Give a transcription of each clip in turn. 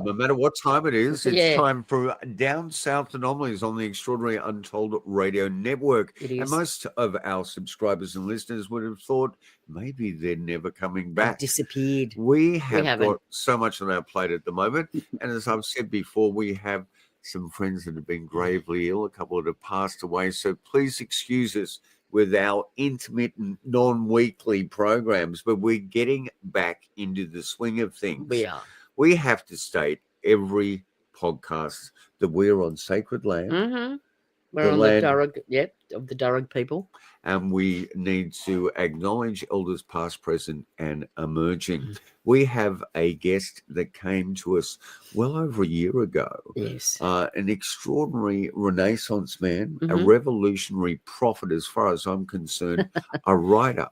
no matter what time it is, it's Yeah. time for Down South Anomalies on the extraordinary Untold Radio Network. It is. And most of our subscribers and listeners would have thought maybe they're never coming They've back. disappeared. We have haven't. got so much on our plate at the moment. And as I've said before, we have some friends that have been gravely ill, a couple that have passed away. So please excuse us with our intermittent non-weekly programs, but we're getting back into the swing of things. We are. We have to state every podcast that we're on sacred land. Mm-hmm. We're The on land- the Durug, of the Durug people. And we need to acknowledge elders past, present, and emerging. Mm-hmm. We have a guest that came to us well over a year ago. Yes. An extraordinary Renaissance man, a Mhm. revolutionary prophet, as far as I'm concerned, a writer,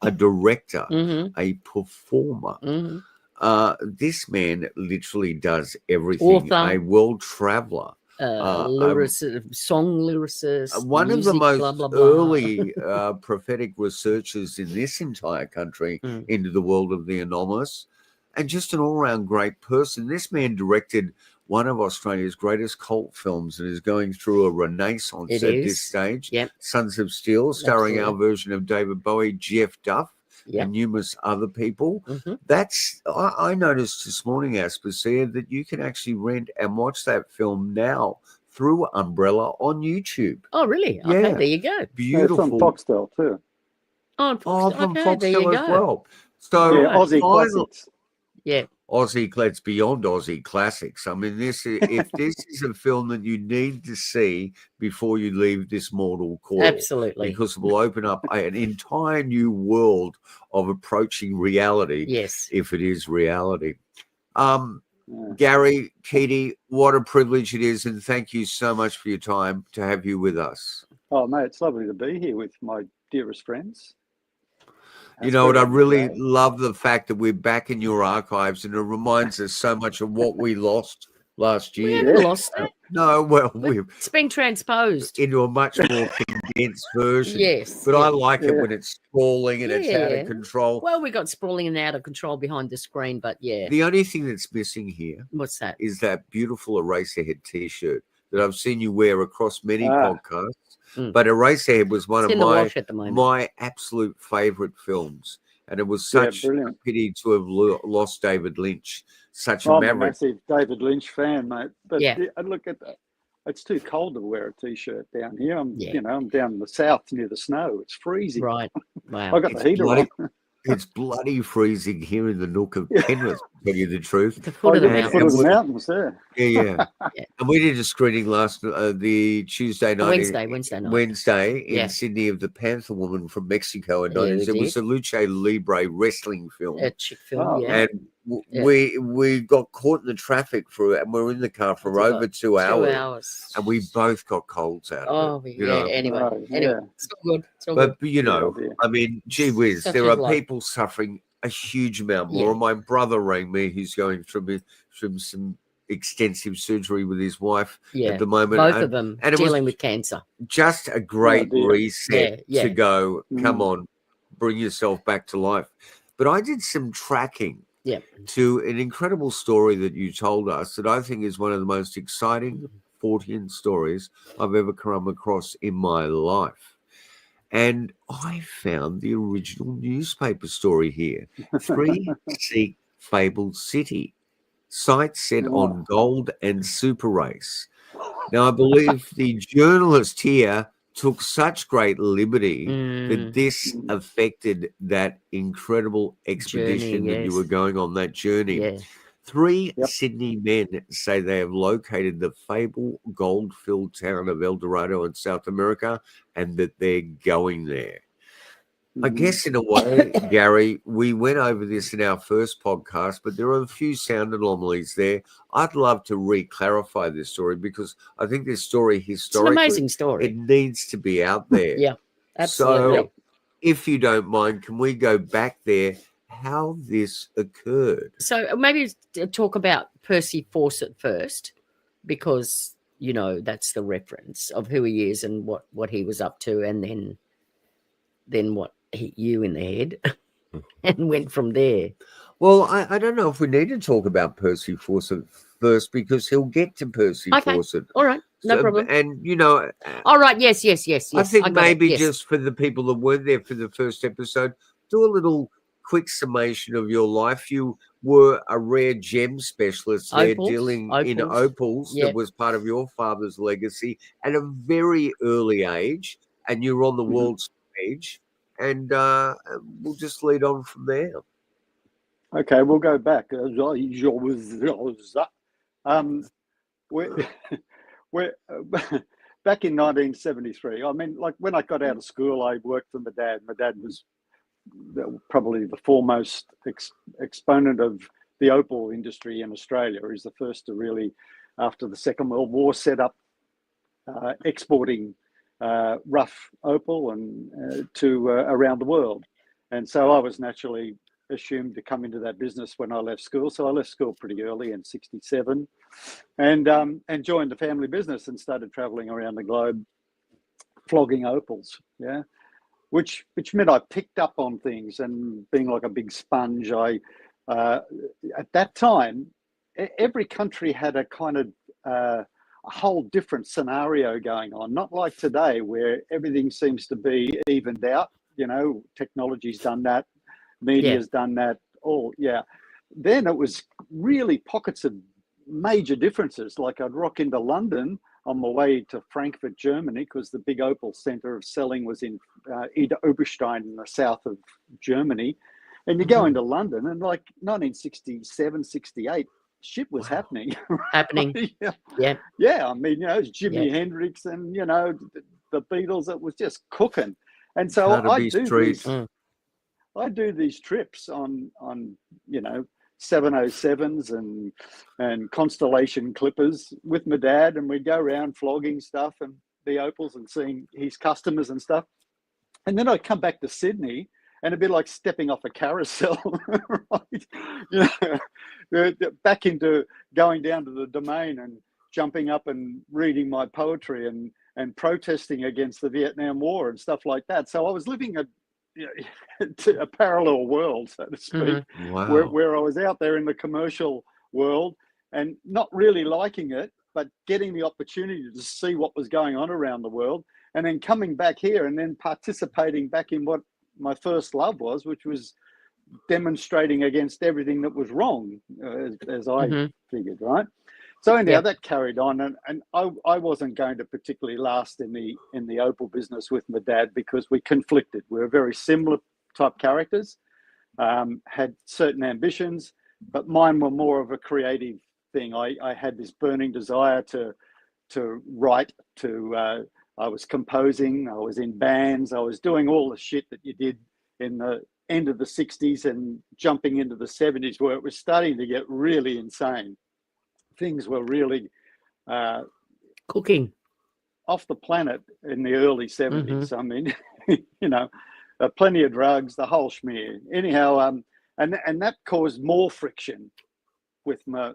a director, Mm-hmm. a performer. Mm-hmm. This man literally does everything. Author. A world traveler. Song lyricist. One music, of the most blah, blah, blah. early prophetic researchers in this entire country into the world of the anomalous, and just an all-round great person. This man directed one of Australia's greatest cult films and is going through a renaissance It at is. this stage. Yep. Sons of Steel, starring our version of David Bowie, Jeff Duff, Yep. and numerous other people. Mm-hmm. That's I noticed this morning, Aspasia, that you can actually rent and watch that film now through Umbrella on YouTube. Oh, really? Yeah. Okay, there you go. Beautiful. It's on Foxtel too. Oh, on Oh, Foxtel. from Okay, there you Foxtel as go. well. So Yeah, Aussie final- classics. Yeah. Aussie Classics beyond Aussie classics. I mean, if this is a film that you need to see before you leave this mortal coil, Absolutely. because it will open up an entire new world of approaching reality. Yes. If it is reality. Yeah. Gary, Keady, what a privilege it is, and thank you so much for your time to have you with us. Oh, mate, it's lovely to be here with my dearest friends. You know what? I really love the fact that we're back in your archives, and it reminds us so much of what we lost last We year. haven't lost it. No, well, we've It's been transposed. into a much more condensed version. Yes. But I yeah. like it when it's sprawling and it's out Yeah. of control. Well, we got sprawling and out of control behind the screen, but yeah. The only thing that's missing here What's that? is that beautiful Eraserhead T-shirt that I've seen you wear across many podcasts. Mm. But Eraserhead was one It's in of the wash at the moment. my absolute favorite films. And it was Yeah, such a brilliant. pity to have lost David Lynch, such a I'm a maverick. massive David Lynch fan, mate. But Yeah. look at that. It's too cold to wear a t-shirt down here. I'm Yeah. I'm down in the south near the snow. It's freezing. Right. Wow. I got It's the heater bloody- on. It's bloody freezing here in the nook of Yeah. Penrith, to tell you the truth. The foot of the I got the mountain. foot of the And mountains there. Yeah. Yeah. And we did a screening the Tuesday night. Wednesday night. Wednesday in Yeah. Sydney of the Panther Woman from Mexico. And Yeah, we it was a lucha libre wrestling film. A chick film, Oh, yeah. And Yeah. we got caught in the traffic for it, and we were in the car for It's about over 2 2 hours, hours. and we both got colds out of Oh, it. yeah. You know? Anyway, Right, anyway, yeah. it's all good. It's all good. But you know, Yeah, yeah. I mean, gee whiz, Such there is are life. people suffering a huge amount more. Yeah. My brother rang me; he's going through some extensive surgery with his wife Yeah. at the moment. Both and of them and it was dealing with cancer. just a great dear. reset Yeah, to yeah. go, come Mm. on, bring yourself back to life. But I did some tracking Yeah. to an incredible story that you told us that I think is one of the most exciting Fortean stories I've ever come across in my life. And I found the original newspaper story here. 3 Seek Fabled City. Site set on gold and super race. Now, I believe the journalist here took such great liberty that this affected that incredible expedition that you yes. were going on, that journey. Yeah. 3 Yep. Sydney men say they have located the fabled gold-filled town of El Dorado in South America and that they're going there. I guess in a way, Gary, we went over this in our first podcast, but there are a few sound anomalies there. I'd love to re-clarify this story because I think this story It's an historically, amazing story. it needs to be out there. Yeah. Absolutely. So if you don't mind, can we go back there, how this occurred? So maybe talk about Percy Fawcett first, because you know that's the reference of who he is and what he was up to, and then what hit you in the head, and went from there. Well, I don't know if we need to talk about Percy Fawcett first because he'll get to Percy Okay. Fawcett. All right. No problem. And, you know, All right. Yes. I think got maybe it. Yes. just for the people that weren't there for the first episode, do a little quick summation of your life. You were a rare gem specialist there, dealing in opals. Yep. That was part of your father's legacy at a very early age, and you were on the world stage. And we'll just lead on from there. Okay, we'll go back. We're back in 1973. I mean, like when I got out of school, I worked for my dad. My dad was probably the foremost exponent of the opal industry in Australia. He's the first to really, after the Second World War, set up exporting rough opal and to around the world. And so I was naturally assumed to come into that business when I left school. So I left school pretty early in '67 and joined the family business and started traveling around the globe flogging opals. Yeah. Which meant I picked up on things, and being like a big sponge, I at that time, every country had a kind of a whole different scenario going on. Not like today, where everything seems to be evened out. You know, technology's done that, media's done that. Then it was really pockets of major differences. Like I'd rock into London on my way to Frankfurt, Germany, because the big opal center of selling was in Oberstein in the south of Germany. And you go into London and like 1967, 68, shit was happening. Happening. Yeah. I mean, you know, it's Jimi Hendrix and, you know, the Beatles, it was just cooking. And so I do these trips on, you know, 707s and Constellation Clippers with my dad, and we'd go around flogging stuff and the opals and seeing his customers and stuff. And then I'd come back to Sydney and it'd be like stepping off a carousel, right? You know, back into going down to the Domain and jumping up and reading my poetry and protesting against the Vietnam War and stuff like that. So I was living a parallel world, so to speak, where I was out there in the commercial world and not really liking it, but getting the opportunity to see what was going on around the world, and then coming back here and then participating back in what my first love was, which was demonstrating against everything that was wrong, as I figured, right? So anyhow, that carried on, and I wasn't going to particularly last in the opal business with my dad because we conflicted. We were very similar type characters, had certain ambitions, but mine were more of a creative thing. I had this burning desire to write, I was composing, I was in bands, I was doing all the shit that you did in the end of the 60s and jumping into the 70s, where it was starting to get really insane. Things were really cooking off the planet in the early 70s. I mean, you know, plenty of drugs, the whole schmear. Anyhow, and that caused more friction with my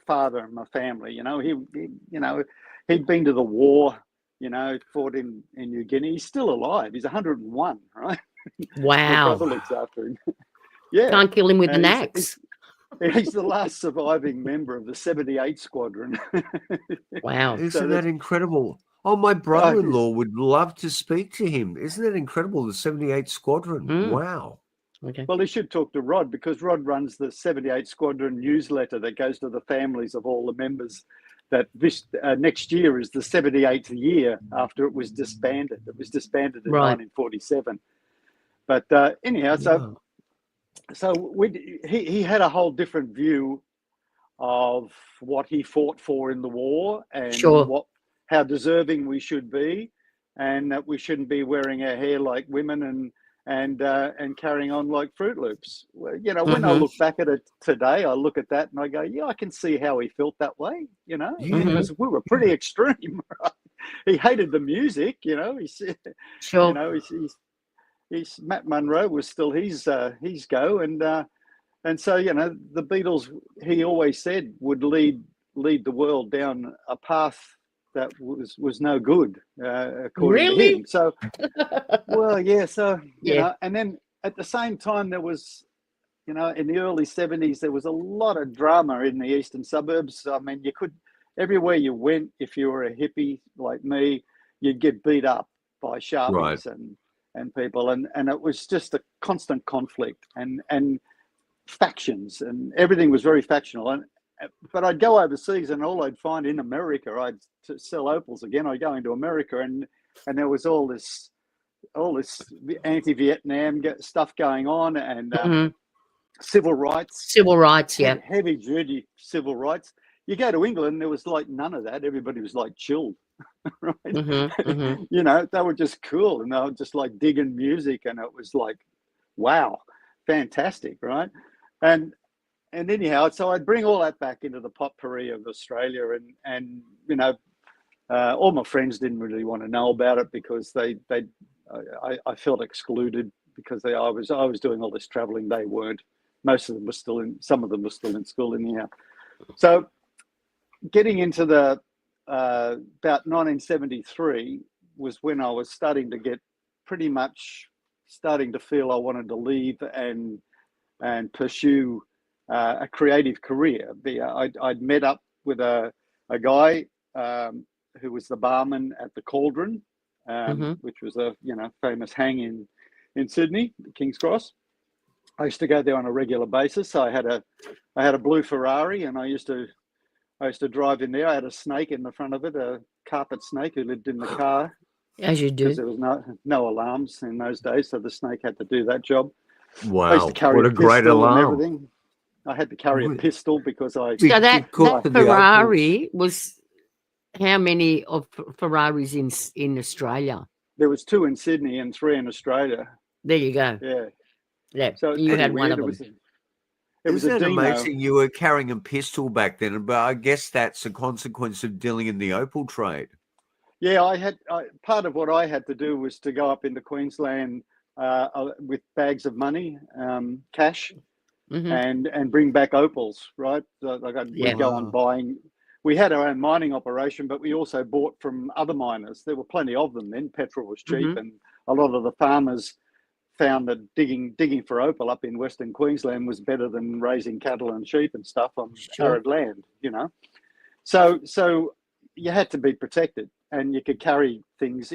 father and my family. You know, he'd been to the war. You know, fought in New Guinea. He's still alive. He's 101, right? Wow. My brother looks after him. Yeah, can't kill him with an axe. He's the last surviving member of the 78 Squadron. Wow. Isn't that incredible? Oh, my brother-in-law would love to speak to him. Isn't that incredible? The 78 Squadron. Wow. Okay. Well, he should talk to Rod, because Rod runs the 78 Squadron newsletter that goes to the families of all the members. That this next year is the 78th year after it was disbanded. It was disbanded in 1947. But anyhow, so he had a whole different view of what he fought for in the war and how deserving we should be, and that we shouldn't be wearing our hair like women and carrying on like Fruit Loops. Well, you know, when I look back at it today, I look at that and I go, yeah, I can see how he felt that way. You know, because we were pretty extreme. Right? He hated the music. You know, you know, he's Matt Monro was still his go, and so, you know, the Beatles, he always said, would lead the world down a path that was no good, according to him. So, well, yeah. So you know, and then at the same time, there was you know, in the early 70s, there was a lot of drama in the eastern suburbs. I mean, everywhere you went, if you were a hippie like me, you'd get beat up by sharpies and people. And it was just a constant conflict and factions, and everything was very factional. But I'd go overseas, and all I'd find in America, I'd sell opals again. I'd go into America, and there was all this anti-Vietnam stuff going on, and civil rights, yeah, heavy duty civil rights. You go to England, there was like none of that. Everybody was like chilled, right? You know, they were just cool, and they were just like digging music, and it was like, wow, fantastic, right? And anyhow, so I'd bring all that back into the potpourri of Australia, and you know, all my friends didn't really want to know about it because I felt excluded because I was doing all this traveling. They weren't. Most of them were still in. Some of them were still in school anyhow. So, getting into the about 1973 was when I was starting to feel I wanted to leave and pursue a creative career. I'd met up with a guy who was the barman at the Cauldron, which was a famous hang in Sydney, King's Cross. I used to go there on a regular basis. I had a blue Ferrari, and I used to drive in there. I had a snake in the front of it, a carpet snake who lived in the car. As you do. Because there was no alarms in those days, so the snake had to do that job. Wow, I used to carry what a great alarm. and everything. I had to carry a pistol because So that Ferrari was how many of Ferraris in Australia? There was 2 in Sydney and 3 in Australia. There you go. Yeah. So you had one of them. Isn't it amazing you were carrying a pistol back then? But I guess that's a consequence of dealing in the opal trade. Yeah, part of what I had to do was to go up into Queensland with bags of money, cash, and bring back opals, right? We'd go on buying. We had our own mining operation, but we also bought from other miners. There were plenty of them then. Petrol was cheap, and a lot of the farmers found that digging for opal up in Western Queensland was better than raising cattle and sheep and stuff on arid land, you know. So you had to be protected, and you could carry things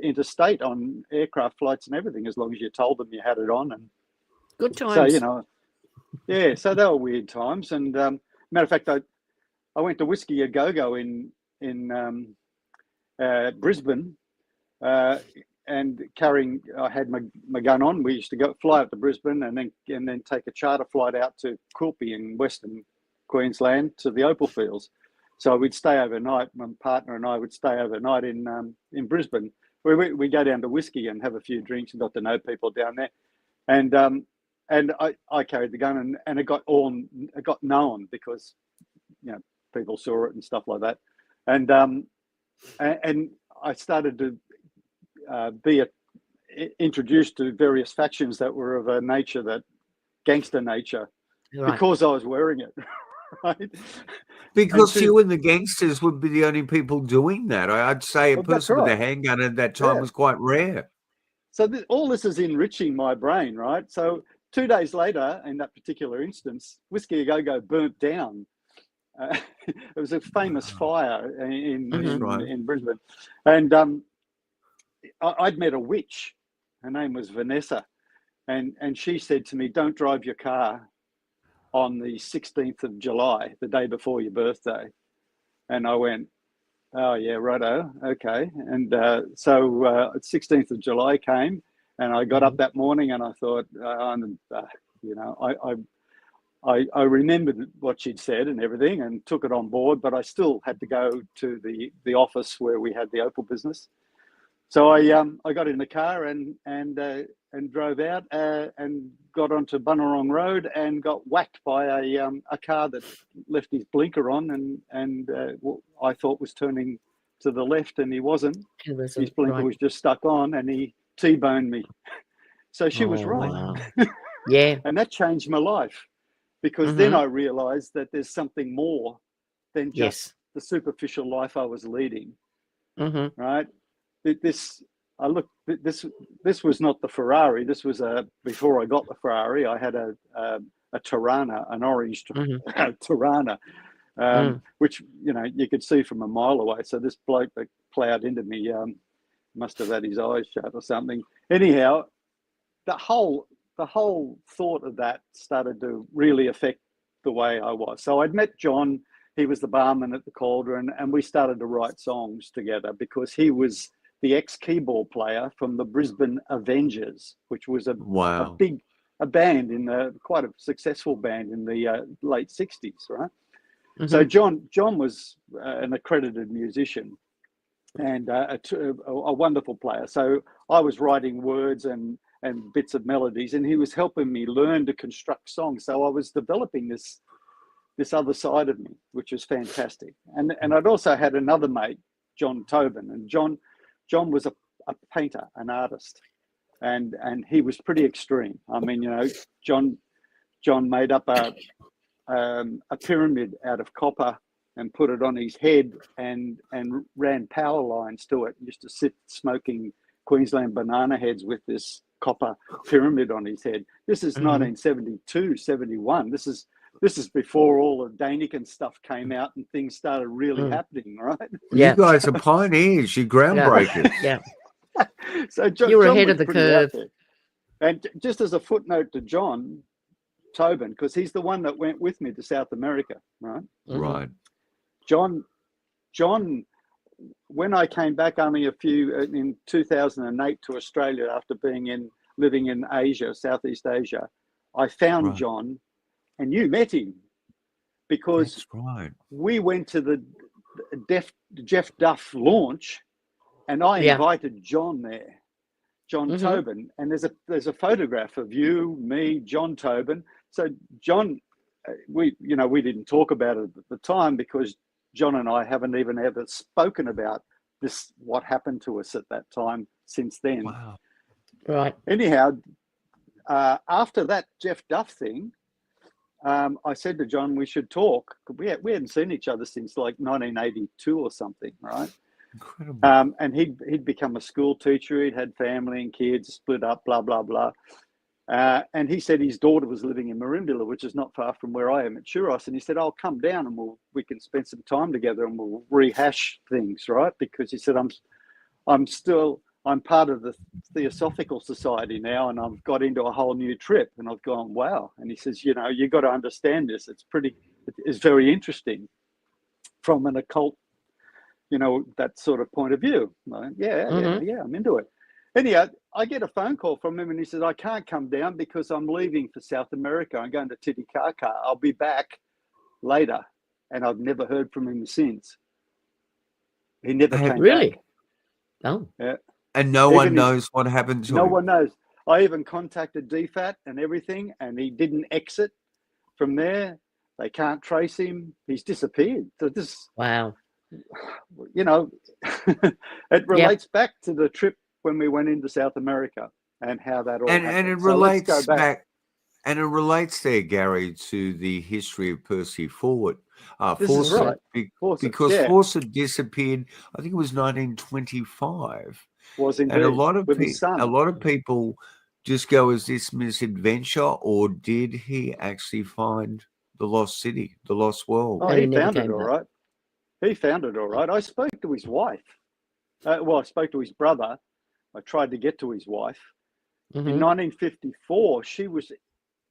interstate on aircraft flights and everything as long as you told them you had it on. And good times. So, you know, yeah, so they were weird times. And matter of fact, I went to Whiskey A Go-Go in Brisbane, and I had my gun on. We used to fly up to Brisbane and then take a charter flight out to Quilpie in Western Queensland to the opal fields. So we'd stay overnight. My partner and I would stay overnight in Brisbane. We go down to Whiskey and have a few drinks and got to know people down there. And I carried the gun, and it got known because, you know, people saw it and stuff like that. And I started to be introduced to various factions that were of a nature, that gangster nature, because I was wearing it. Right? Because you and the gangsters would be the only people doing that. I'd say a person with a handgun at that time was quite rare. So all this is enriching my brain, right? So 2 days later, in that particular instance, Whiskey A Go-Go burnt down. It was a famous fire in Brisbane. And I'd met a witch. Her name was Vanessa. And she said to me, "Don't drive your car on the 16th of July, the day before your birthday." And I went, "Oh yeah, righto, okay." And so 16th of July came, and I got up that morning, and I thought, you know, I remembered what she'd said and everything, and took it on board, but I still had to go to the office where we had the opal business. So I got in the car and drove out and got onto Bunurong Road and got whacked by a car that left his blinker on, and I thought was turning to the left, and he wasn't. His blinker was just stuck on, and he T-boned me. So she was right. Wow. Yeah. And that changed my life, because then I realized that there's something more than just the superficial life I was leading. Right? I looked. This was not the Ferrari. This was before I got the Ferrari. I had a Tirana, an orange Tirana, which you could see from a mile away. So this bloke that plowed into me must have had his eyes shut or something. Anyhow, the whole thought of that started to really affect the way I was. So I'd met John. He was the barman at the Cauldron, and we started to write songs together because he was the ex-keyboard player from the Brisbane Avengers, which was a band quite a successful band in the late 60s, right? Mm-hmm. So John was an accredited musician and a wonderful player. So I was writing words and bits of melodies, and he was helping me learn to construct songs. So I was developing this other side of me, which was fantastic. And I'd also had another mate, John Tobin, and John was a painter, an artist, and he was pretty extreme. I mean, John made up a pyramid out of copper and put it on his head and ran power lines to it. He used to sit smoking Queensland banana heads with this copper pyramid on his head. This is 1972, 71. This is before all the Daniken stuff came out and things started really happening, right? Yeah. You guys are pioneers. You're groundbreakers. Yeah. So you were ahead of the curve. And just as a footnote to John Tobin, because he's the one that went with me to South America, right? Right. John, when I came back only in 2008 to Australia after living in Asia, Southeast Asia, I found John, and you met him because we went to the Jeff Duff launch, and I invited John there, John Tobin, and there's a photograph of you, me, John Tobin. So John, we didn't talk about it at the time because John and I haven't even ever spoken about this, what happened to us at that time since then. Wow. Right. Anyhow, after that Jeff Duff thing, I said to John, we should talk. We hadn't seen each other since like 1982 or something, right? Incredible. And he'd become a school teacher. He'd had family and kids, split up, blah, blah, blah. And he said his daughter was living in Merimbula, which is not far from where I am at Churros. And he said, I'll come down and we can spend some time together and we'll rehash things, right? Because he said, I'm part of the Theosophical Society now, and I've got into a whole new trip. And I've gone, wow. And he says, you got to understand this. It's very interesting from an occult, that sort of point of view. Like, yeah, I'm into it. Anyhow, I get a phone call from him and he says, I can't come down because I'm leaving for South America. I'm going to Titicaca. I'll be back later. And I've never heard from him since. He never came really? back. Oh. Yeah. And no one knows what happened to him. No one knows. I even contacted DFAT and everything, and he didn't exit from there. They can't trace him. He's disappeared. So wow. It relates back to the trip when we went into South America and how that all happened. And it relates back. And it relates there, Gary, to the history of Percy Fawcett. Fawcett, because Fawcett disappeared, I think it was 1925. Was indeed. And a lot of people just go, is this misadventure, or did he actually find the lost city, the lost world? Oh, he found it all right. He found it all right. I spoke to his wife. I spoke to his brother. I tried to get to his wife. In 1954,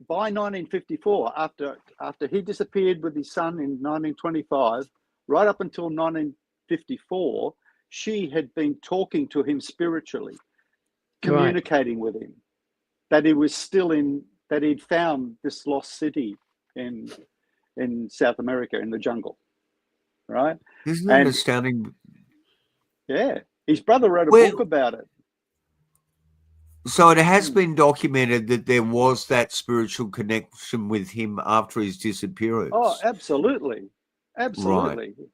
by 1954, after he disappeared with his son in 1925, right up until 1954, she had been talking to him spiritually, communicating with him, that he was still that he'd found this lost city in South America in the jungle, right? Isn't that astounding? Yeah, his brother wrote a book about it. So it has been documented that there was that spiritual connection with him after his disappearance. Oh, absolutely. Absolutely. Right.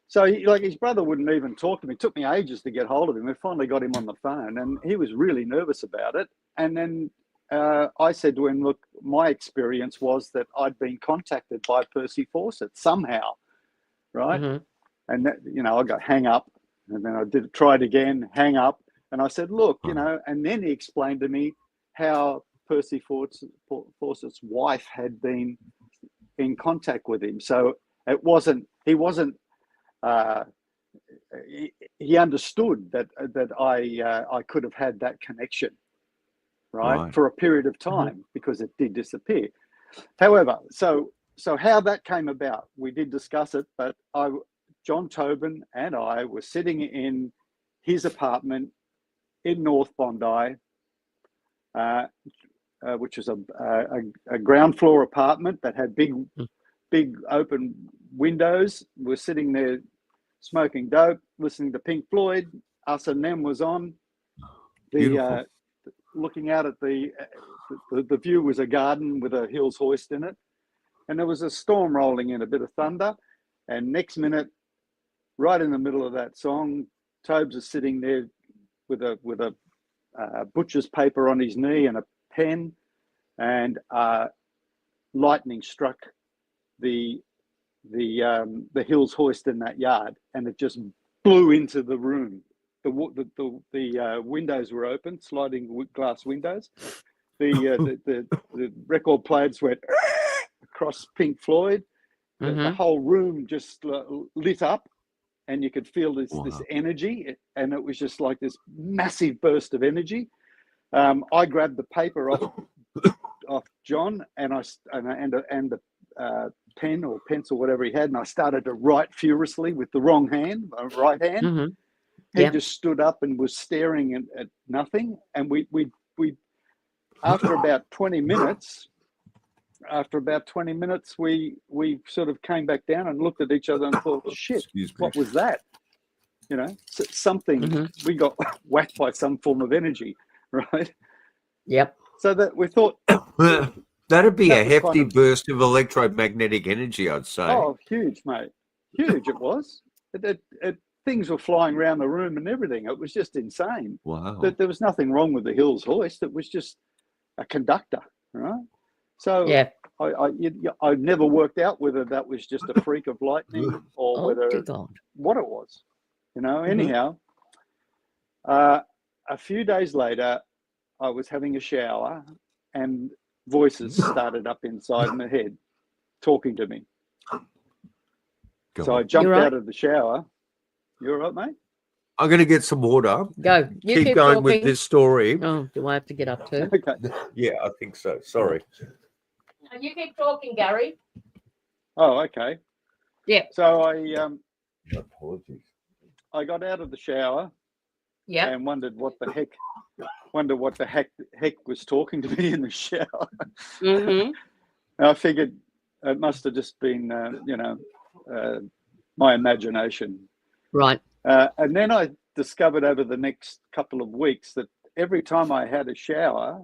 So his brother wouldn't even talk to me. It took me ages to get hold of him. We finally got him on the phone and he was really nervous about it. And then I said to him, look, my experience was that I'd been contacted by Percy Fawcett somehow, right? And that, I got hang up, and then I tried again, hang up. And I said, look, you know, and then he explained to me how Percy Fawcett's wife had been in contact with him. So he understood that I could have had that connection, right, for a period of time, because it did disappear. However, so how that came about, we did discuss it, but John Tobin and I were sitting in his apartment in North Bondi, which was a ground floor apartment that had big open windows. We're sitting there smoking dope, listening to Pink Floyd. Us and Them was on. Looking out at the view was a garden with a Hills hoist in it, and there was a storm rolling in, a bit of thunder. And next minute, right in the middle of that song, Tobes is sitting there with a butcher's paper on his knee and a pen, and lightning struck the Hills hoist in that yard, and it just blew into the room. The windows were open, sliding glass windows. The record players went across Pink Floyd. The whole room just lit up, and you could feel this energy, and it was just like this massive burst of energy. I grabbed the paper off John, and the pen or pencil, whatever he had, and I started to write furiously with the wrong hand, right hand. He just stood up and was staring at nothing. And we after about 20 minutes, we sort of came back down and looked at each other and thought, shit, what was that? You know, something, we got whacked by some form of energy, right? Yep. So that we thought... That'd be a hefty burst of electromagnetic energy, I'd say. Oh, huge, mate. Huge it was. Things were flying around the room and everything. It was just insane. Wow. There was nothing wrong with the Hills hoist. It was just a conductor, right? So yeah. I never worked out whether that was just a freak of lightning or what it was. You know, anyhow, a few days later, I was having a shower and voices started up inside my head talking to me. So I jumped out of the shower. You all right, mate? I'm going to get some water. Go. You keep going with this story. Oh, do I have to get up too? Okay. Yeah, I think so. Sorry. You keep talking, Gary. Oh, okay. Yeah. So Apologies. I got out of the shower. Yeah. And wondered what the heck was talking to me in the shower. I figured it must have just been, my imagination. Right. And then I discovered over the next couple of weeks that every time I had a shower,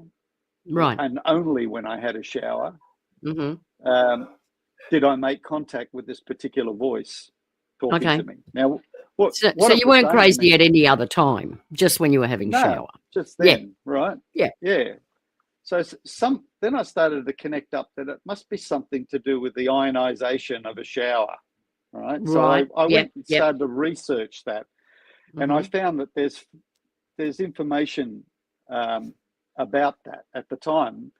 right, and only when I had a shower, did I make contact with this particular voice talking to me. Now, so you weren't crazy at any other time, just when you were having a shower? Just then, right? Yeah. Yeah. So then I started to connect up that it must be something to do with the ionization of a shower, right? So I went and started to research that, and I found that there's information about that at the time.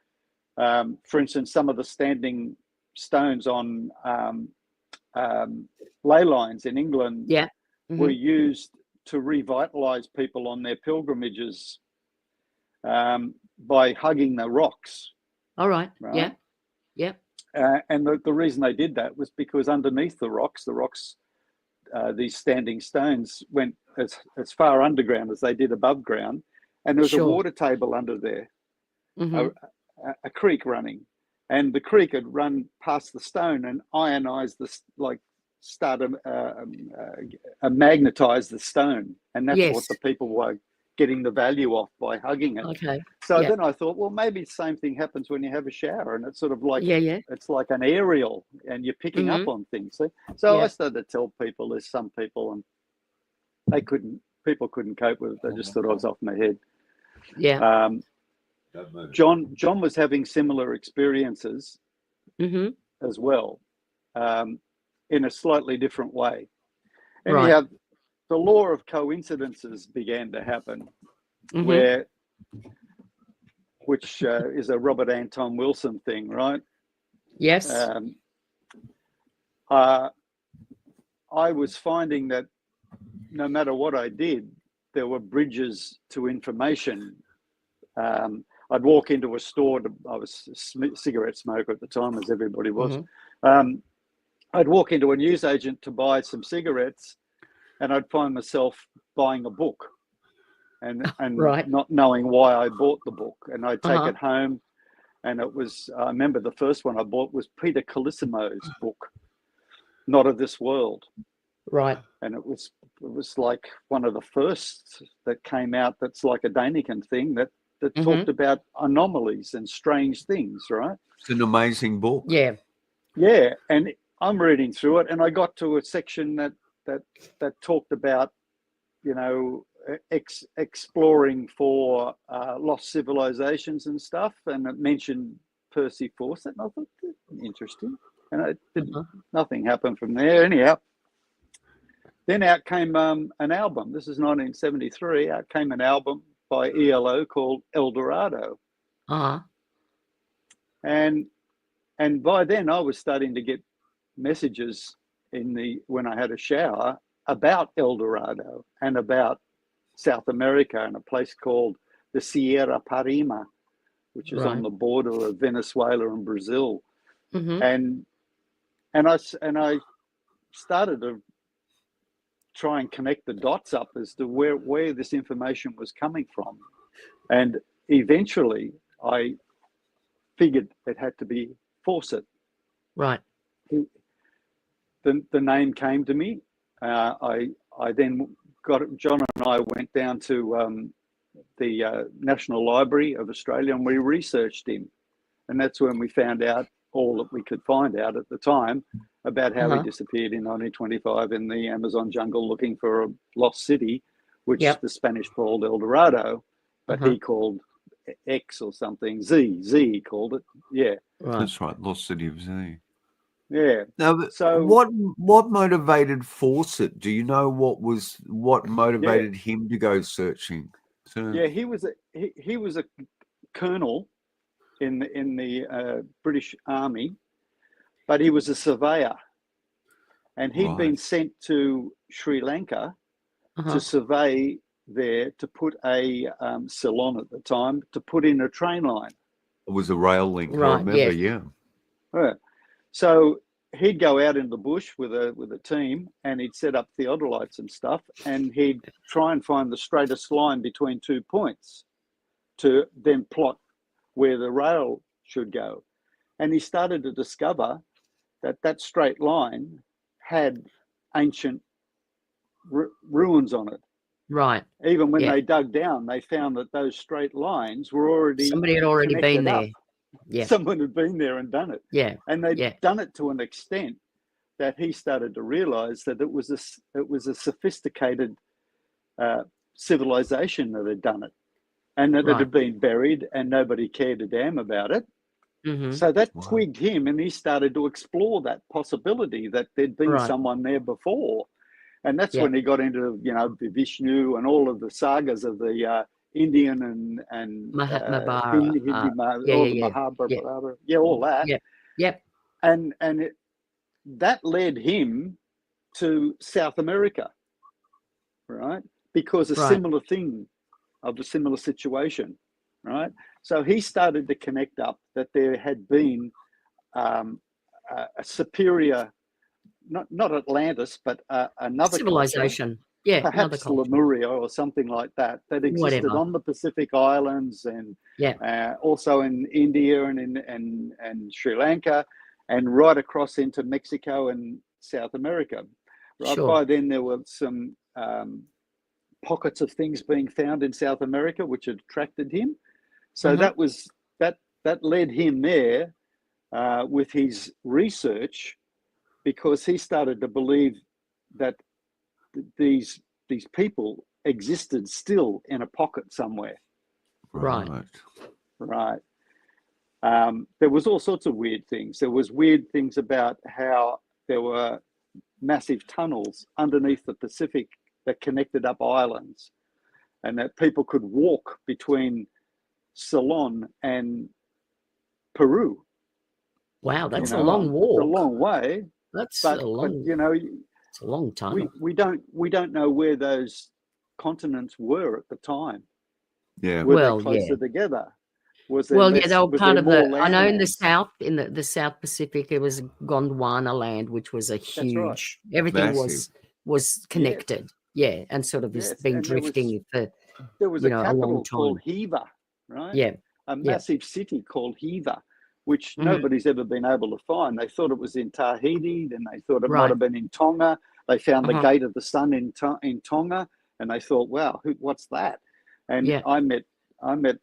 For instance, some of the standing stones on ley lines in England were used to revitalize people on their pilgrimages by hugging the rocks. All right. Yeah. And the reason they did that was because underneath the rocks, these standing stones went as far underground as they did above ground, and there was a water table under there, a creek running, and the creek had run past the stone and ionized magnetize the stone, and that's what the people were getting the value off by hugging it. Okay. So then I thought, well, maybe the same thing happens when you have a shower, and it's sort of like it's like an aerial, and you're picking up on things. So I started to tell people there's some people, and people couldn't cope with it. They just thought I was off my head. Yeah. John was having similar experiences as well, in a slightly different way. And you have the law of coincidences began to happen. which is a Robert Anton Wilson thing, right? Yes. I was finding that no matter what I did, there were bridges to information. I'd walk into a store. I was a cigarette smoker at the time, as everybody was. I'd walk into a newsagent to buy some cigarettes, and I'd find myself buying a book, and not knowing why I bought the book. And I'd take it home, and it was, I remember the first one I bought was Peter Colissimo's book, Not of This World. Right. And it was like one of the first that came out that's like a Daniken thing that talked about anomalies and strange things, right? It's an amazing book. Yeah. Yeah. And I'm reading through it, and I got to a section that talked about, you know, exploring for lost civilizations and stuff, and it mentioned Percy Fawcett, and I thought, interesting. And it didn't, nothing happened from there. Anyhow, then out came an album. This is 1973. Out came an album by ELO called El Dorado. And by then I was starting to get messages when I had a shower about El Dorado and about South America and a place called the Sierra Parima, which is on the border of Venezuela and Brazil. And I started to try and connect the dots up as to where this information was coming from. And eventually I figured it had to be Fawcett. Right. The name came to me. I then John and I went down to the National Library of Australia, and we researched him. And that's when we found out all that we could find out at the time about how he disappeared in 1925 in the Amazon jungle looking for a lost city, which the Spanish called El Dorado, but he called X or something, Z he called it. Yeah. Right. That's right, Lost City of Z. Yeah. Now, so what motivated Fawcett? Do you know what motivated him to go searching? Yeah, he was a colonel in the British Army, but he was a surveyor, and he'd been sent to Sri Lanka to survey there, to put a Ceylon at the time, to put in a train line. It was a rail link, I remember. Yeah. So he'd go out in the bush with a team, and he'd set up theodolites and stuff, and he'd try and find the straightest line between 2 points to then plot where the rail should go. And he started to discover that straight line had ancient ruins on it. Right. Even when they dug down, they found that those straight lines were already, somebody had already been there. Yeah. Someone had been there and done it. Yeah. And they'd done it to an extent that he started to realize that it was a sophisticated civilization that had done it, and that it had been buried and nobody cared a damn about it. So that twigged him, and he started to explore that possibility that there'd been someone there before. And that's when he got into, you know, Vishnu and all of the sagas of the Indian and Mahabharata, all that. Yeah. Yep. And that led him to South America, right? Because a similar thing of a similar situation, right? So he started to connect up that there had been a superior, not Atlantis, but another civilization. Culture, perhaps Lemuria or something like that existed on the Pacific Islands, and also in India and Sri Lanka, and right across into Mexico and South America. Right. By then there were some pockets of things being found in South America which attracted him. So that led him there with his research, because he started to believe that these people existed still in a pocket somewhere. Right. There was all sorts of weird things. There was weird things about how there were massive tunnels underneath the Pacific that connected up islands. and that people could walk between Ceylon and Peru. Wow, that's a long walk. It's a long way. That's but, a long. But, you know, it's a long time. We don't know where those continents were at the time. Yeah. Were they closer together? Was there they were part of the. I know in the landmass? South, in the South Pacific, it was Gondwana land, which was a huge. right. Everything Massive. was connected. Yes. Yeah, and sort of has Yes, been and drifting for there was a a capital long time. called Hiva, right? Yeah, a massive city called Hiva, which Mhm. nobody's ever been able to find. They thought it was in Tahiti, then they thought it Right. might have been in Tonga. They found the Uh-huh. Gate of the Sun in Tonga, and they thought, "Wow, what's that?" And Yeah. I met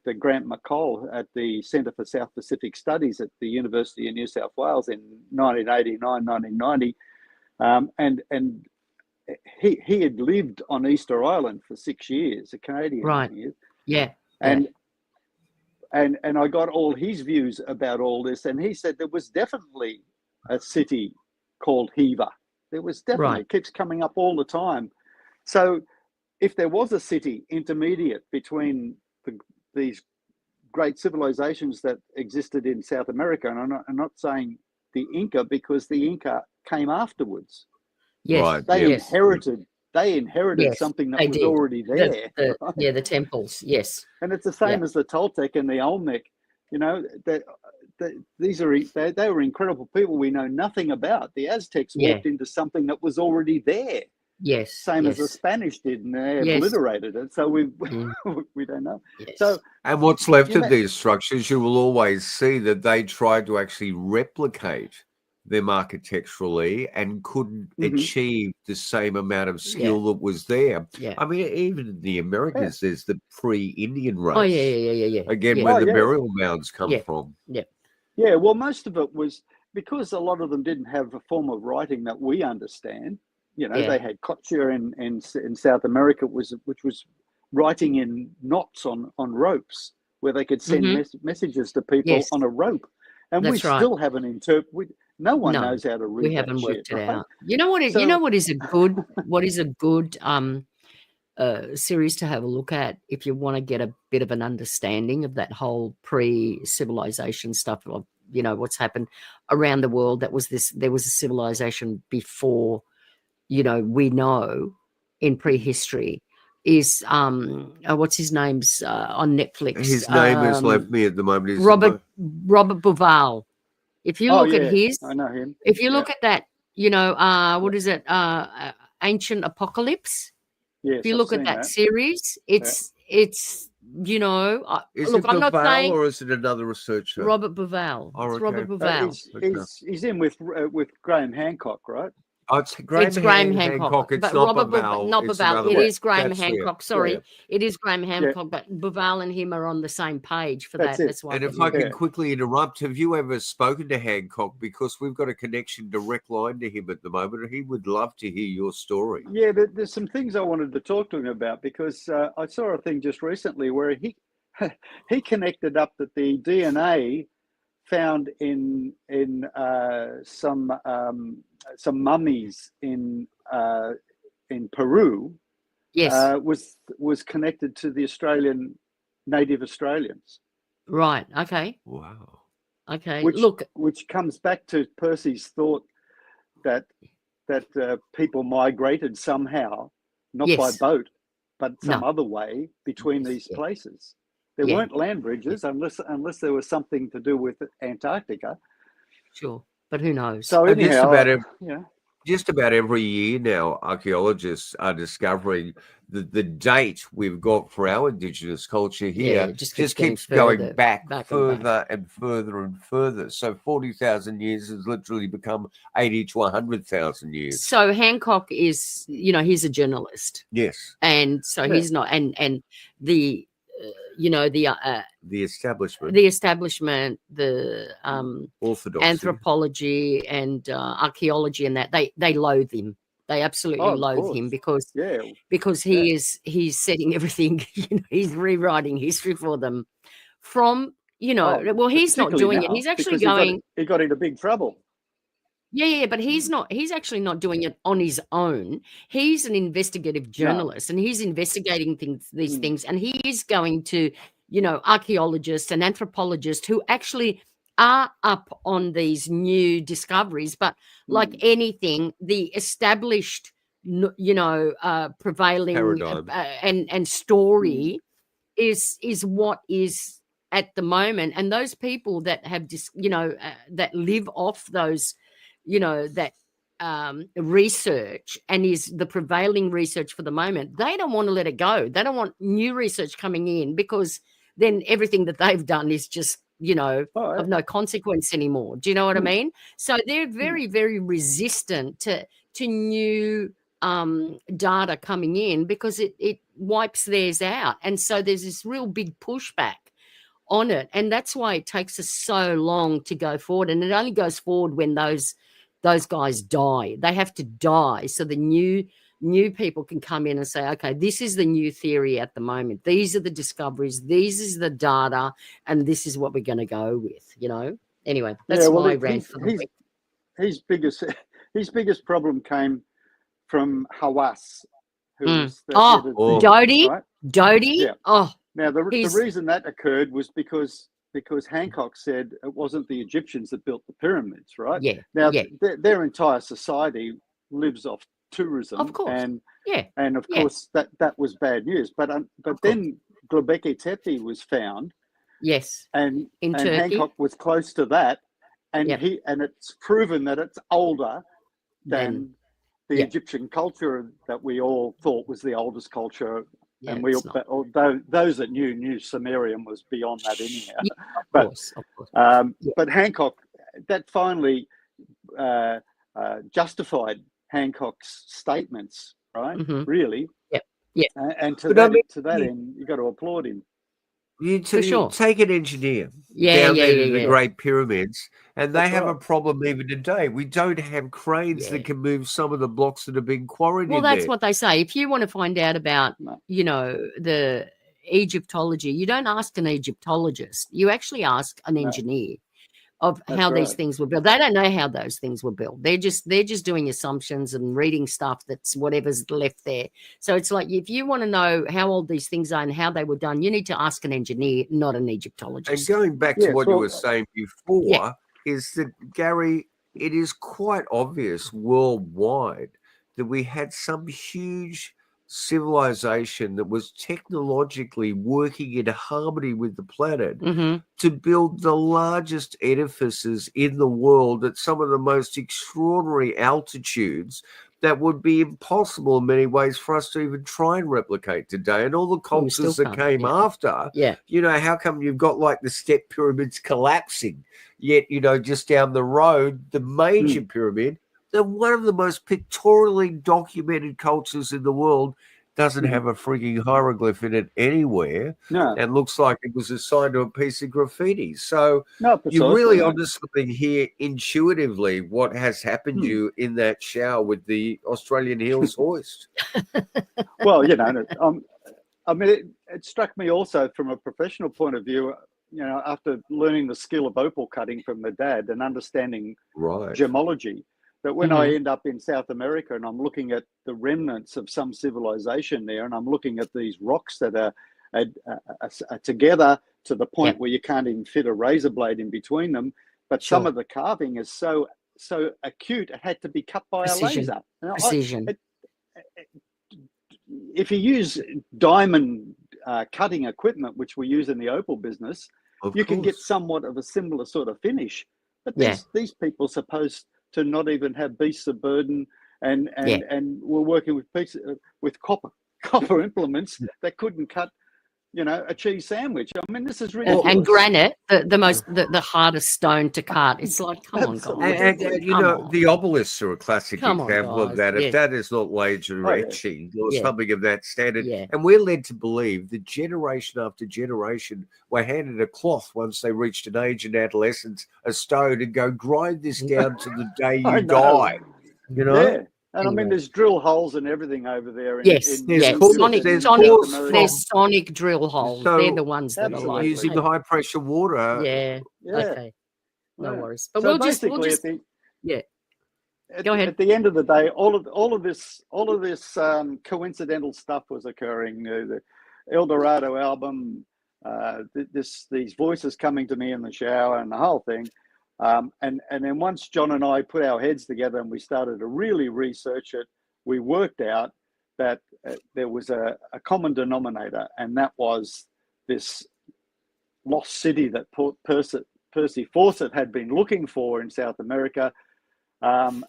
the Grant McCall at the Centre for South Pacific Studies at the University of New South Wales in 1989, 1990, and he had lived on Easter Island for 6 years, a Canadian. Right. He is. Yeah. And I got all his views about all this, and he said there was definitely a city called Hiva. There was definitely, Right. it keeps coming up all the time. So if there was a city intermediate between these great civilizations that existed in South America, and I'm not saying the Inca, because the Inca came afterwards. Yes. Right. They Yes. inherited Yes, something that they was did. already there. right? Yeah, the temples. Yes. And it's the same as the Toltec and the Olmec. You know, they were incredible people we know nothing about. The Aztecs walked into something that was already there. Yes. Same as the yes. Spanish did, and they Yes. obliterated it. So we Mm. we don't know. Yes. So And what's left You of know- these structures, you will always see that they tried to actually replicate them architecturally and couldn't Mhm. achieve the same amount of skill that was there. Yeah. I mean, even in the Americas, there's the pre-Indian race. Oh yeah. Again, yeah. where Oh, the yeah. burial mounds come Yeah. from. yeah, well, most of it was because a lot of them didn't have a form of writing that we understand. You know, Yeah. they had coccia in South America, which was writing in knots on ropes, where they could send Mhm. messages to people Yes. on a rope. And we That's right. still haven't interpreted. No one No, knows how to read we that haven't shit, worked it right? out. You know what? So- You know what is a good series to have a look at if you want to get a bit of an understanding of that whole pre-civilization stuff of what's happened around the world. There was a civilization before we know in prehistory. Is what's his name's on Netflix? His name has left me at the moment. Is Robert Bauval. If you look at his, I know him. if you look at that, what is it? Ancient Apocalypse. Yes, If you I've look at seen that series, it's Is look, it I'm not Bauval saying or is it another researcher? Robert Bauval. Oh, It's okay. Robert Bauval. He's in with Graham Hancock, right? Oh, it's Graham Hancock. It's but not Robert Bauval. not It's Bauval. another It one. is Graham That's Hancock. it. Sorry, Yeah. it is Graham Hancock. But Bauval and him are on the same page for That's that. it. That's why. And if I I got can quickly interrupt, have you ever spoken to Hancock? Because we've got a connection, direct line to him at the moment, and he would love to hear your story. Yeah, there's some things I wanted to talk to him about, because I saw a thing just recently where he he connected up that the DNA found in some mummies in Peru yes, was connected to the native Australians. right. Okay. Wow. Okay. Which comes back to Percy's thought that people migrated somehow, not by Yes. boat, but some No. other way between these Yeah. places. There Yeah. weren't land bridges unless there was something to do with Antarctica. Sure, but who knows? So And just anyhow, about yeah. Just about every year now, archaeologists are discovering that the date we've got for our Indigenous culture here just keeps going back further and further and further. So 40,000 years has literally become 80 to 100,000 years. So Hancock is, he's a journalist, Yes. and so he's not, and the, The establishment. the Orthodoxy. anthropology and archaeology and that they loathe him. They absolutely loathe him because he's setting everything. He's rewriting history for them. From well, he's not doing it. He's actually going. He got into big trouble. Yeah, but he's actually not doing it on his own. He's an investigative journalist, and he's investigating these things, and he is going to, archaeologists and anthropologists who actually are up on these new discoveries. But like anything, the established, prevailing and story is what is at the moment. And those people that have that live off those, that research and is the prevailing research for the moment, they don't want to let it go. They don't want new research coming in, because then everything that they've done is just, of no consequence anymore. Do you know what I mean? So they're very, very resistant to new data coming in, because it wipes theirs out. And so there's this real big pushback on it. And that's why it takes us so long to go forward. And it only goes forward when those guys die. They have to die so the new people can come in and say, okay, this is the new theory at the moment. These are the discoveries. This is the data, and this is what we're going to go with. Anyway, that's my rant for the week. His biggest problem came from Hawass, who was Doty. Right? Doty. Yeah. Oh, now the reason that occurred was because Hancock said it wasn't the Egyptians that built the pyramids, right? Yeah. Now their entire society lives off tourism, of course, and of course that was bad news. But then Göbekli Tepe was found, and Turkey. Hancock was close to that, and it's proven that it's older than the Egyptian culture that we all thought was the oldest culture. Yeah, and although those that knew Sumerian was beyond that anyhow. Of course. But Hancock, that finally justified Hancock's statements, right? Mm-hmm. Really. Yeah. And to that end, you got to applaud him. You take an engineer down there to the Great Pyramids, and they have a problem even today. We don't have cranes that can move some of the blocks that have been quarried in there. Well, that's what they say. If you want to find out about, the Egyptology, you don't ask an Egyptologist. You actually ask an engineer of how these things were built. They don't know how those things were built. They're just doing assumptions and reading stuff that's whatever's left there. So it's like, if you want to know how old these things are and how they were done, you need to ask an engineer, not an Egyptologist. And going back to what you were saying before, is that, Gary, it is quite obvious worldwide that we had some huge civilization that was technologically working in harmony with the planet to build the largest edifices in the world at some of the most extraordinary altitudes that would be impossible in many ways for us to even try and replicate today. And all the cultures that came after, how come you've got like the step pyramids collapsing, yet, just down the road, the major pyramid, they're one of the most pictorially documented cultures in the world, doesn't have a freaking hieroglyph in it anywhere, and looks like it was assigned to a piece of graffiti. So you're really onto something here intuitively, what has happened to you in that shower with the Australian Hills hoist. Well, I mean, it struck me also from a professional point of view, after learning the skill of opal cutting from my dad and understanding gemology, that when I end up in South America and I'm looking at the remnants of some civilization there, and I'm looking at these rocks that are together to the point where you can't even fit a razor blade in between them, but some of the carving is so acute, it had to be cut by a laser. Precision. If you use diamond cutting equipment, which we use in the opal business, you can get somewhat of a similar sort of finish. But these people are supposed to not even have beasts of burden, and we're working with copper implements that couldn't cut, a cheese sandwich. I mean, this is ridiculous. And granite, the hardest stone to cut. It's like, come on, guys. And the obelisks are a classic example of that. If that is not laser etching or something of that standard, and we're led to believe that generation after generation were handed a cloth once they reached an age in adolescence, a stone, and go grind this down to the day you die. Yeah. And I mean, there's drill holes and everything over there. There's sonic drill holes. So, they're the ones that are like using the high pressure water. Okay. No worries. But we'll just Go ahead. At the end of the day, all of this coincidental stuff was occurring. The El Dorado album, these voices coming to me in the shower, and the whole thing. And then once John and I put our heads together and we started to really research it, we worked out that there was a common denominator, and that was this lost city that Percy Fawcett had been looking for in South America, and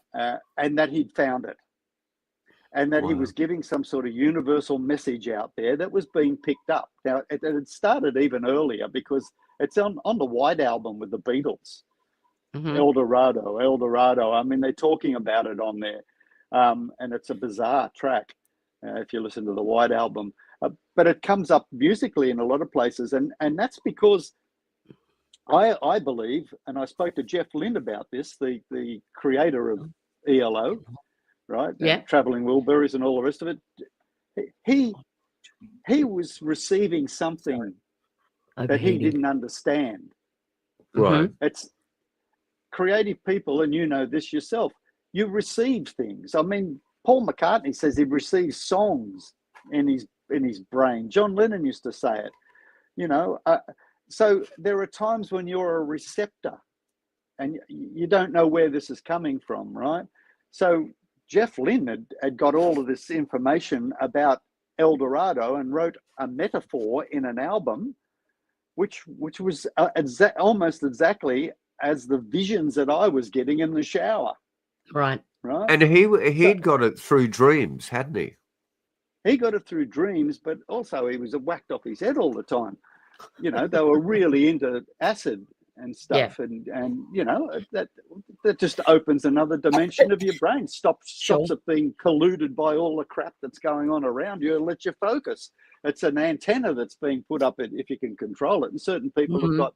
that he'd found it. And that he was giving some sort of universal message out there that was being picked up. Now, it had started even earlier because it's on the White Album with the Beatles. El Dorado. I mean, they're talking about it on there. And it's a bizarre track if you listen to the White Album. But it comes up musically in a lot of places. And that's because I believe, and I spoke to Jeff Lynne about this, the creator of ELO, right? Yeah. Traveling Wilburys and all the rest of it. He was receiving something that he didn't understand. Right. It's creative people, and you know this yourself, you receive things. I mean, Paul McCartney says he receives songs in his brain. John Lennon used to say it, you know. So there are times when you're a receptor and you don't know where this is coming from, right? So Jeff Lynne had got all of this information about El Dorado and wrote a metaphor in an album, which was almost exactly as the visions that I was getting in the shower. Right. And he'd got it through dreams, hadn't he? He got it through dreams, but also he was whacked off his head all the time. You know, they were really into acid and stuff, and you know, that just opens another dimension of your brain. Stops it being colluded by all the crap that's going on around you, and let you focus. It's an antenna that's being put up if you can control it, and certain people have got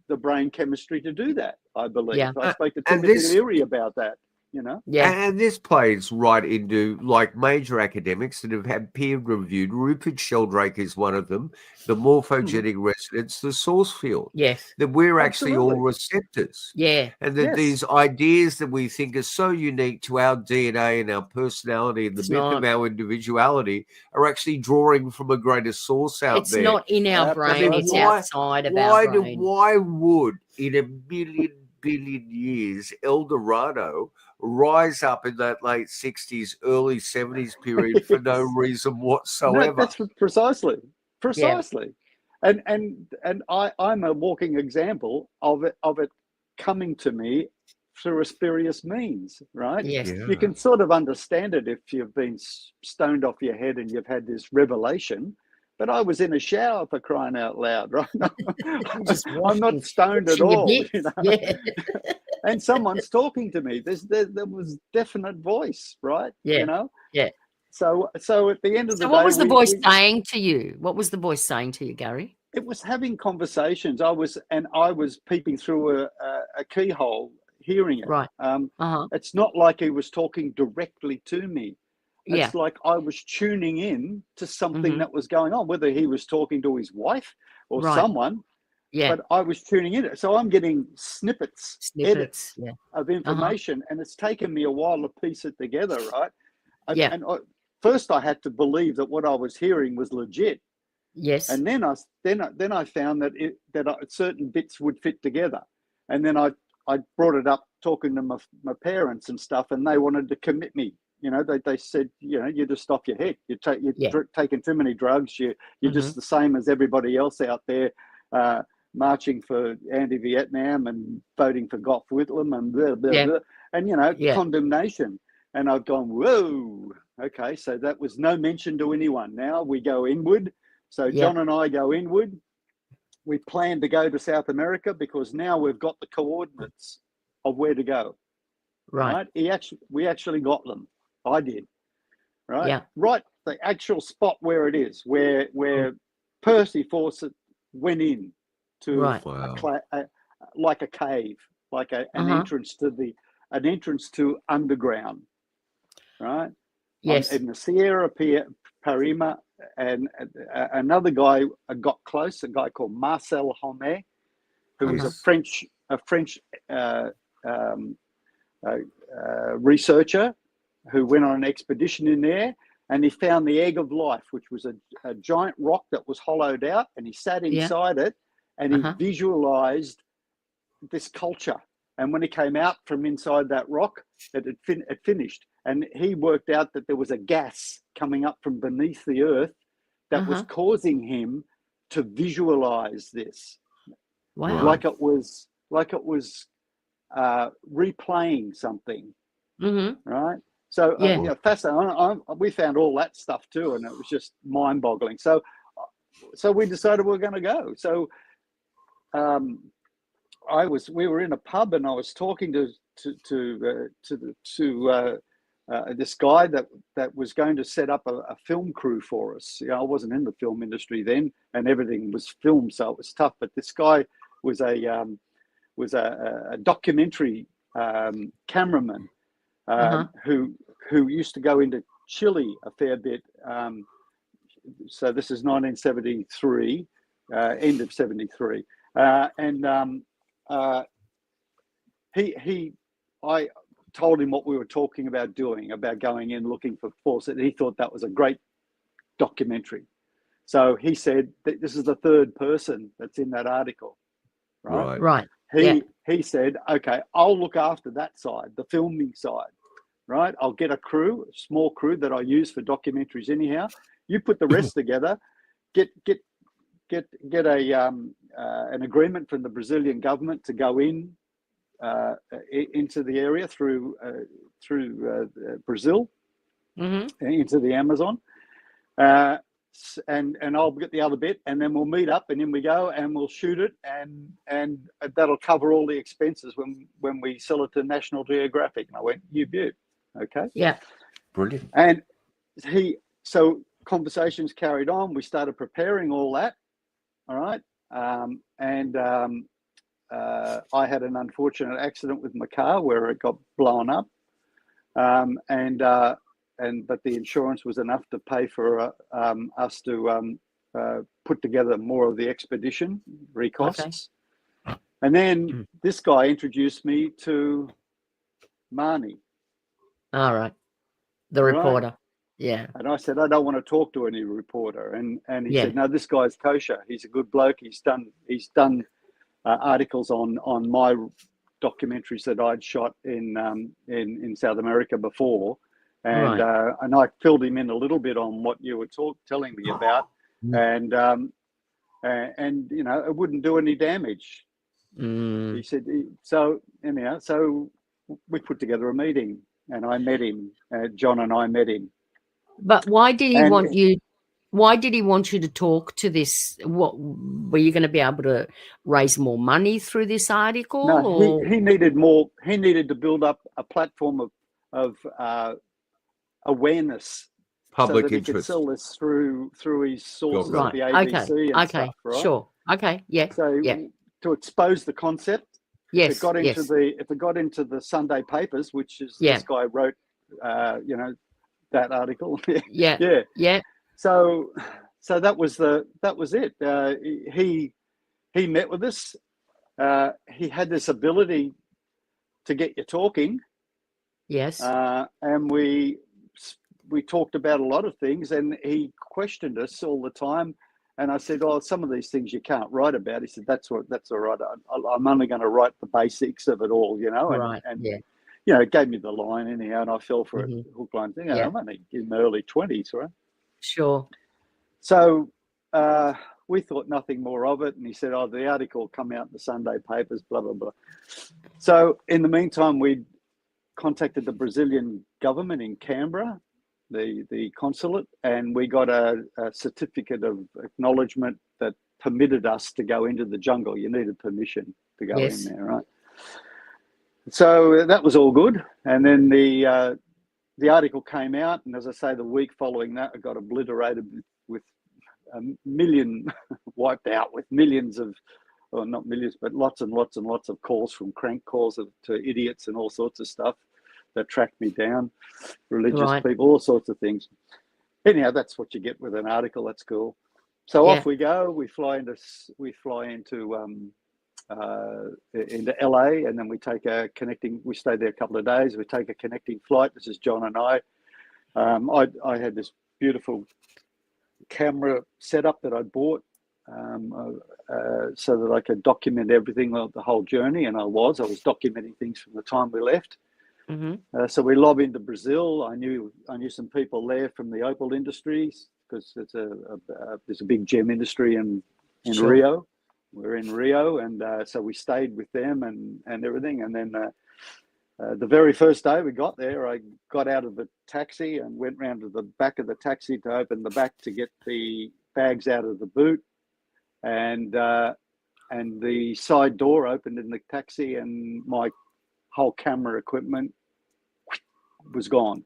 the brain chemistry to do that, I believe. Yeah. I spoke to Timothy Leary about that, you know. Yeah. And this plays right into like major academics that have had peer reviewed. Rupert Sheldrake is one of them. The morphogenic resonance, the source field. Yes. That we're actually all receptors. Yeah. And that these ideas that we think are so unique to our DNA and our personality and the myth of our individuality are actually drawing from a greater source out there. It's not in our brain, it's outside of our brain. Why would, in a billion years, El Dorado rise up in that late 60s, early 70s period for no reason whatsoever? No, that's precisely. And I'm a walking example of it coming to me through a spurious means, right? Yes. Yeah. You can sort of understand it if you've been stoned off your head and you've had this revelation. But I was in a shower, for crying out loud, right? I'm not stoned at all, you know? Yeah. And someone's talking to me. There was definite voice, right? Yeah. You know? Yeah. So at the end of the day, what was the voice saying to you? What was the voice saying to you, Gary? It was having conversations. I was peeping through a keyhole, hearing it. Right. It's not like he was talking directly to me. Yeah. It's like I was tuning in to something that was going on, whether he was talking to his wife or someone. Yeah. But I was tuning in. So I'm getting snippets edits of information, and it's taken me a while to piece it together, right? And first I had to believe that what I was hearing was legit. Yes. And then I found that certain bits would fit together. And then I brought it up talking to my parents and stuff, and they wanted to commit me. You know, they said, you know, you're just off your head. You're taking too many drugs. You're just the same as everybody else out there, marching for anti-Vietnam and voting for Gough Whitlam and blah, blah, blah. And, you know, condemnation. And I've gone, whoa, okay, so that was no mention to anyone. Now we go inward. So John and I go inward. We plan to go to South America because now we've got the coordinates of where to go. Right? We actually got them. I did. Right? Yeah. Right, the actual spot where it is, where Percy Fawcett went in to like a cave, like an entrance to underground. Right? Yes. In the Sierra Parima, and another guy got close, a guy called Marcel Homé, who was a French researcher who went on an expedition in there, and he found the egg of life, which was a giant rock that was hollowed out, and he sat inside it, and he visualized this culture. And when he came out from inside that rock, it finished. And he worked out that there was a gas coming up from beneath the earth that was causing him to visualize this. Wow. Like it was replaying something. Right? So fascinating. We found all that stuff too, and it was just mind-boggling. So we decided we were going to go. So we were in a pub, and I was talking to this guy that was going to set up a film crew for us. I wasn't in the film industry then, and everything was filmed, so it was tough. But this guy was a documentary cameraman who used to go into Chile a fair bit. So this is 1973, end of 73, I told him what we were talking about doing, about going in looking for Fawcett. He thought that was a great documentary. So he said that this is the third person that's in that article. Right. He said, okay, I'll look after that side, the filming side, right? I'll get a crew, a small crew that I use for documentaries anyhow. You put the rest together, get an agreement from the Brazilian government to go into the area through Brazil, into the Amazon, and I'll get the other bit, and then we'll meet up, and then we go and we'll shoot it, and that'll cover all the expenses when we sell it to National Geographic. And I went, you beaut, okay, yeah, brilliant. And so conversations carried on. We started preparing all that. All right. I had an unfortunate accident with my car where it got blown up. But the insurance was enough to pay for us to put together more of the expedition recosts. Okay. And then this guy introduced me to Marnie. All right. The reporter. Yeah. And I said, I don't want to talk to any reporter. And he said, no, this guy's kosher. He's a good bloke. He's done articles on my documentaries that I'd shot in South America before. And I filled him in a little bit on what you were telling me about. And it wouldn't do any damage. He said, so we put together a meeting, and I met him. John and I met him. But why did he want you? Why did he want you to talk to this? What were you going to be able to raise more money through this article? No, he needed more. He needed to build up a platform of awareness, public so that interest. He could sell this through his sources at the ABC and stuff. Right? Sure. Okay. Yeah. So to expose the concept. Yes. If it got into the Sunday papers, which is this guy wrote, that article. Yeah. So that was it. He met with us. He had this ability to get you talking. Yes. And we talked about a lot of things, and he questioned us all the time. And I said, "Oh, some of these things you can't write about." He said, "That's all right. I'm only going to write the basics of it all, it gave me the line anyhow, and I fell for it hook, line, thing. I'm only in my early 20s, right? Sure. So we thought nothing more of it, and he said, "Oh, the article will come out in the Sunday papers, blah blah blah." So in the meantime, we contacted the Brazilian government in Canberra, the consulate, and we got a certificate of acknowledgement that permitted us to go into the jungle. You needed permission to go in there, right? So that was all good. And then the article came out, and as I say, the week following that, it got obliterated with a million, wiped out with millions of, or not millions, but lots and lots and lots of calls from crank calls to idiots and all sorts of stuff that tracked me down, religious people, all sorts of things. Anyhow, that's what you get with an article. That's cool. So off we go. We fly into into LA, and then we take we stayed there a couple of days. We take a connecting flight. This is John and I. I had this beautiful camera setup that I bought so that I could document everything of the whole journey, and I was documenting things from the time we left. Mm-hmm. So we lobbed into Brazil. I knew some people there from the opal industries, because there's a big gem industry in Sure. Rio. We're in Rio, and so we stayed with them and everything. And then the very first day we got there, I got out of the taxi and went round to the back of the taxi to open the back to get the bags out of the boot, and the side door opened in the taxi, and my whole camera equipment was gone.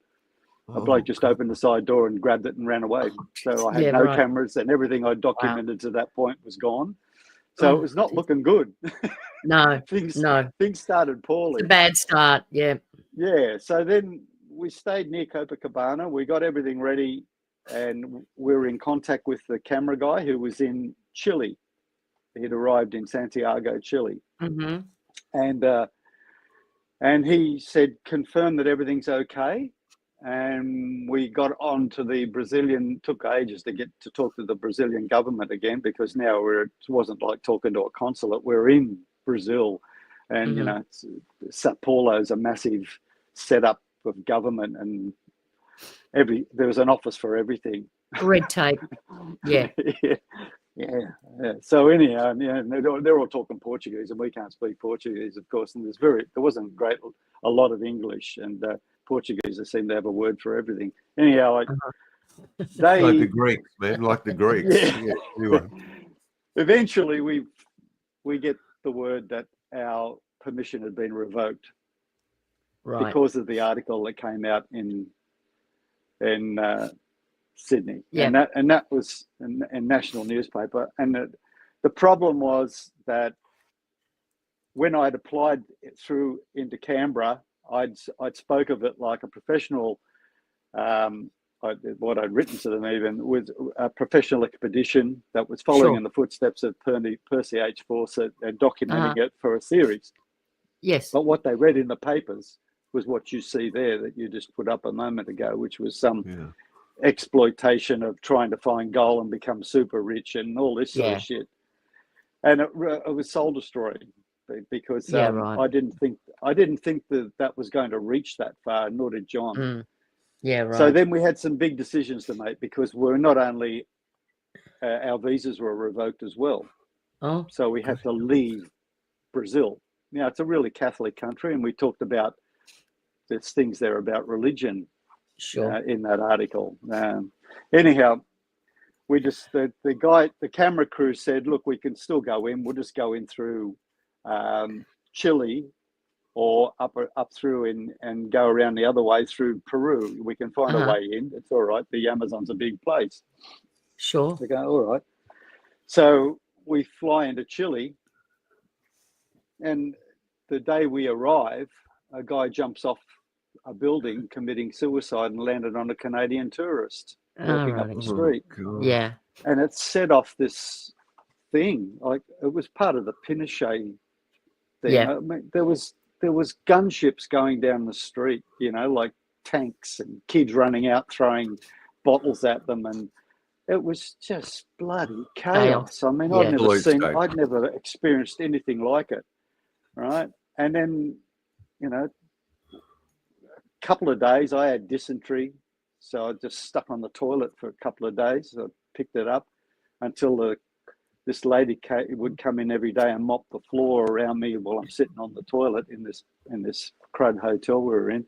A bloke just opened the side door and grabbed it and ran away. So I had no cameras, and everything I documented to that point was gone. So it was not looking good. No, things started poorly. It's a bad start, yeah. Yeah. So then we stayed near Copacabana. We got everything ready, and we were in contact with the camera guy who was in Chile. He'd arrived in Santiago, Chile. Mm-hmm. And he said, confirm that everything's okay. And we got on to the Brazilian, took ages to get to talk to the Brazilian government again, because now it wasn't like talking to a consulate. We're in Brazil, and, Mm-hmm. Sao Paulo's a massive setup of government, and there was an office for everything. Red tape. Yeah. Yeah. So anyhow, they're all talking Portuguese, and we can't speak Portuguese, of course. And there wasn't a lot of English, and Portuguese, they seem to have a word for everything. Anyhow, like the Greeks, man, like the Greeks. Yeah. Anyway. Eventually, we get the word that our permission had been revoked, right, because of the article that came out in Sydney, yeah. and that was a national newspaper. And the problem was that when I'd applied through into Canberra, I'd spoke of it like a professional. What I'd written to them even was a professional expedition that was following in the footsteps of Percy H. Fawcett and documenting it for a series. Yes. But what they read in the papers was what you see there that you just put up a moment ago, which was some exploitation of trying to find gold and become super rich and all this sort of shit. And it was soul destroying, because I didn't think that was going to reach that far, nor did John. Mm. Yeah, right. So then we had some big decisions to make, because we're not only our visas were revoked as well. Oh. So we had to leave Brazil. Now, it's a really Catholic country, and we talked about there's things there about religion in that article. Anyhow, we just the camera crew said, look, we can still go in. We'll just go in through Chile, or up through and go around the other way through Peru. We can find a way in. It's all right. The Amazon's a big place. Sure. They go, all right. So we fly into Chile, and the day we arrive, a guy jumps off a building committing suicide and landed on a Canadian tourist walking up the street. Yeah. And it set off this thing. Like, it was part of the Pinochet thing. Yeah. I mean, there was gunships going down the street, like tanks, and kids running out throwing bottles at them, and it was just bloody chaos. I mean, I'd never experienced anything like it, right? And then, a couple of days I had dysentery, so I just stuck on the toilet for a couple of days. I picked it up until this lady would come in every day and mop the floor around me while I'm sitting on the toilet in this crud hotel we were in.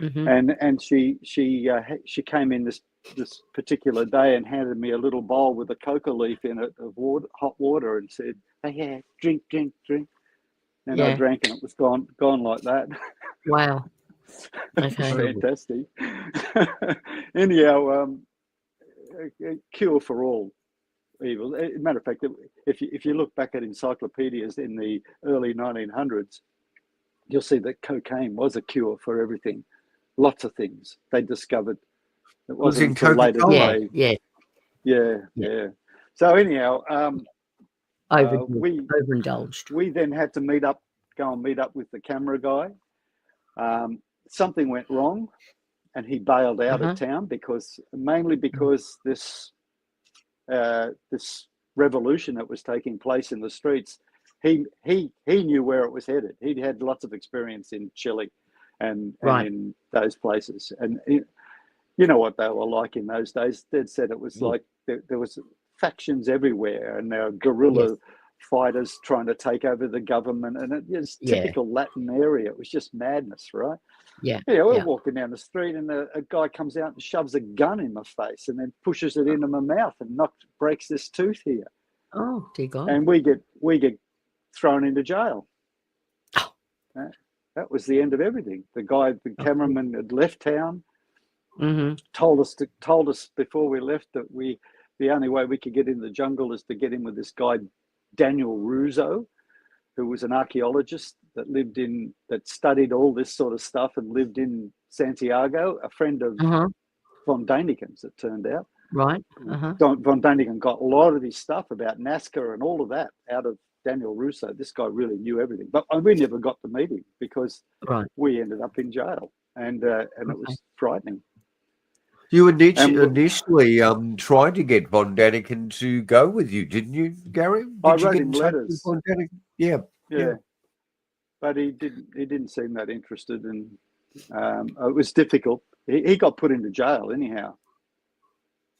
Mm-hmm. And she came in this particular day and handed me a little bowl with a coca leaf in it of hot water, and said, "Hey, yeah, drink." And I drank, and it was gone like that. Wow. Okay. Fantastic. Anyhow, a cure for all evil. As a matter of fact, if you look back at encyclopedias in the early 1900s, you'll see that cocaine was a cure for everything. Lots of things they discovered. It wasn't until later. Yeah. So anyhow, overindulged. We then had to go and meet up with the camera guy. Something went wrong, and he bailed out of town mainly because this revolution that was taking place in the streets. He knew where it was headed. He'd had lots of experience in Chile and in those places, and you know what they were like in those days. They'd said it was like there was factions everywhere, and there were guerrilla fighters trying to take over the government, and it was typical Latin area. It was just madness, right? We're walking down the street, and a guy comes out and shoves a gun in my face, and then pushes it into my mouth and breaks this tooth here. Oh, dear God! And we get thrown into jail. Oh. That was the end of everything. The cameraman had left town. Told us before we left that the only way we could get in the jungle is to get in with this guy Daniel Russo, who was an archaeologist that studied all this sort of stuff and lived in Santiago, a friend of von Däniken's, it turned out. Right. Von Däniken got a lot of his stuff about Nazca and all of that out of Daniel Russo. This guy really knew everything, but we never got to meet him because we ended up in jail, and it was frightening. You initially tried to get von Däniken to go with you, didn't you, Gary? I wrote him letters. Yeah. But he didn't seem that interested, and it was difficult. He got put into jail anyhow.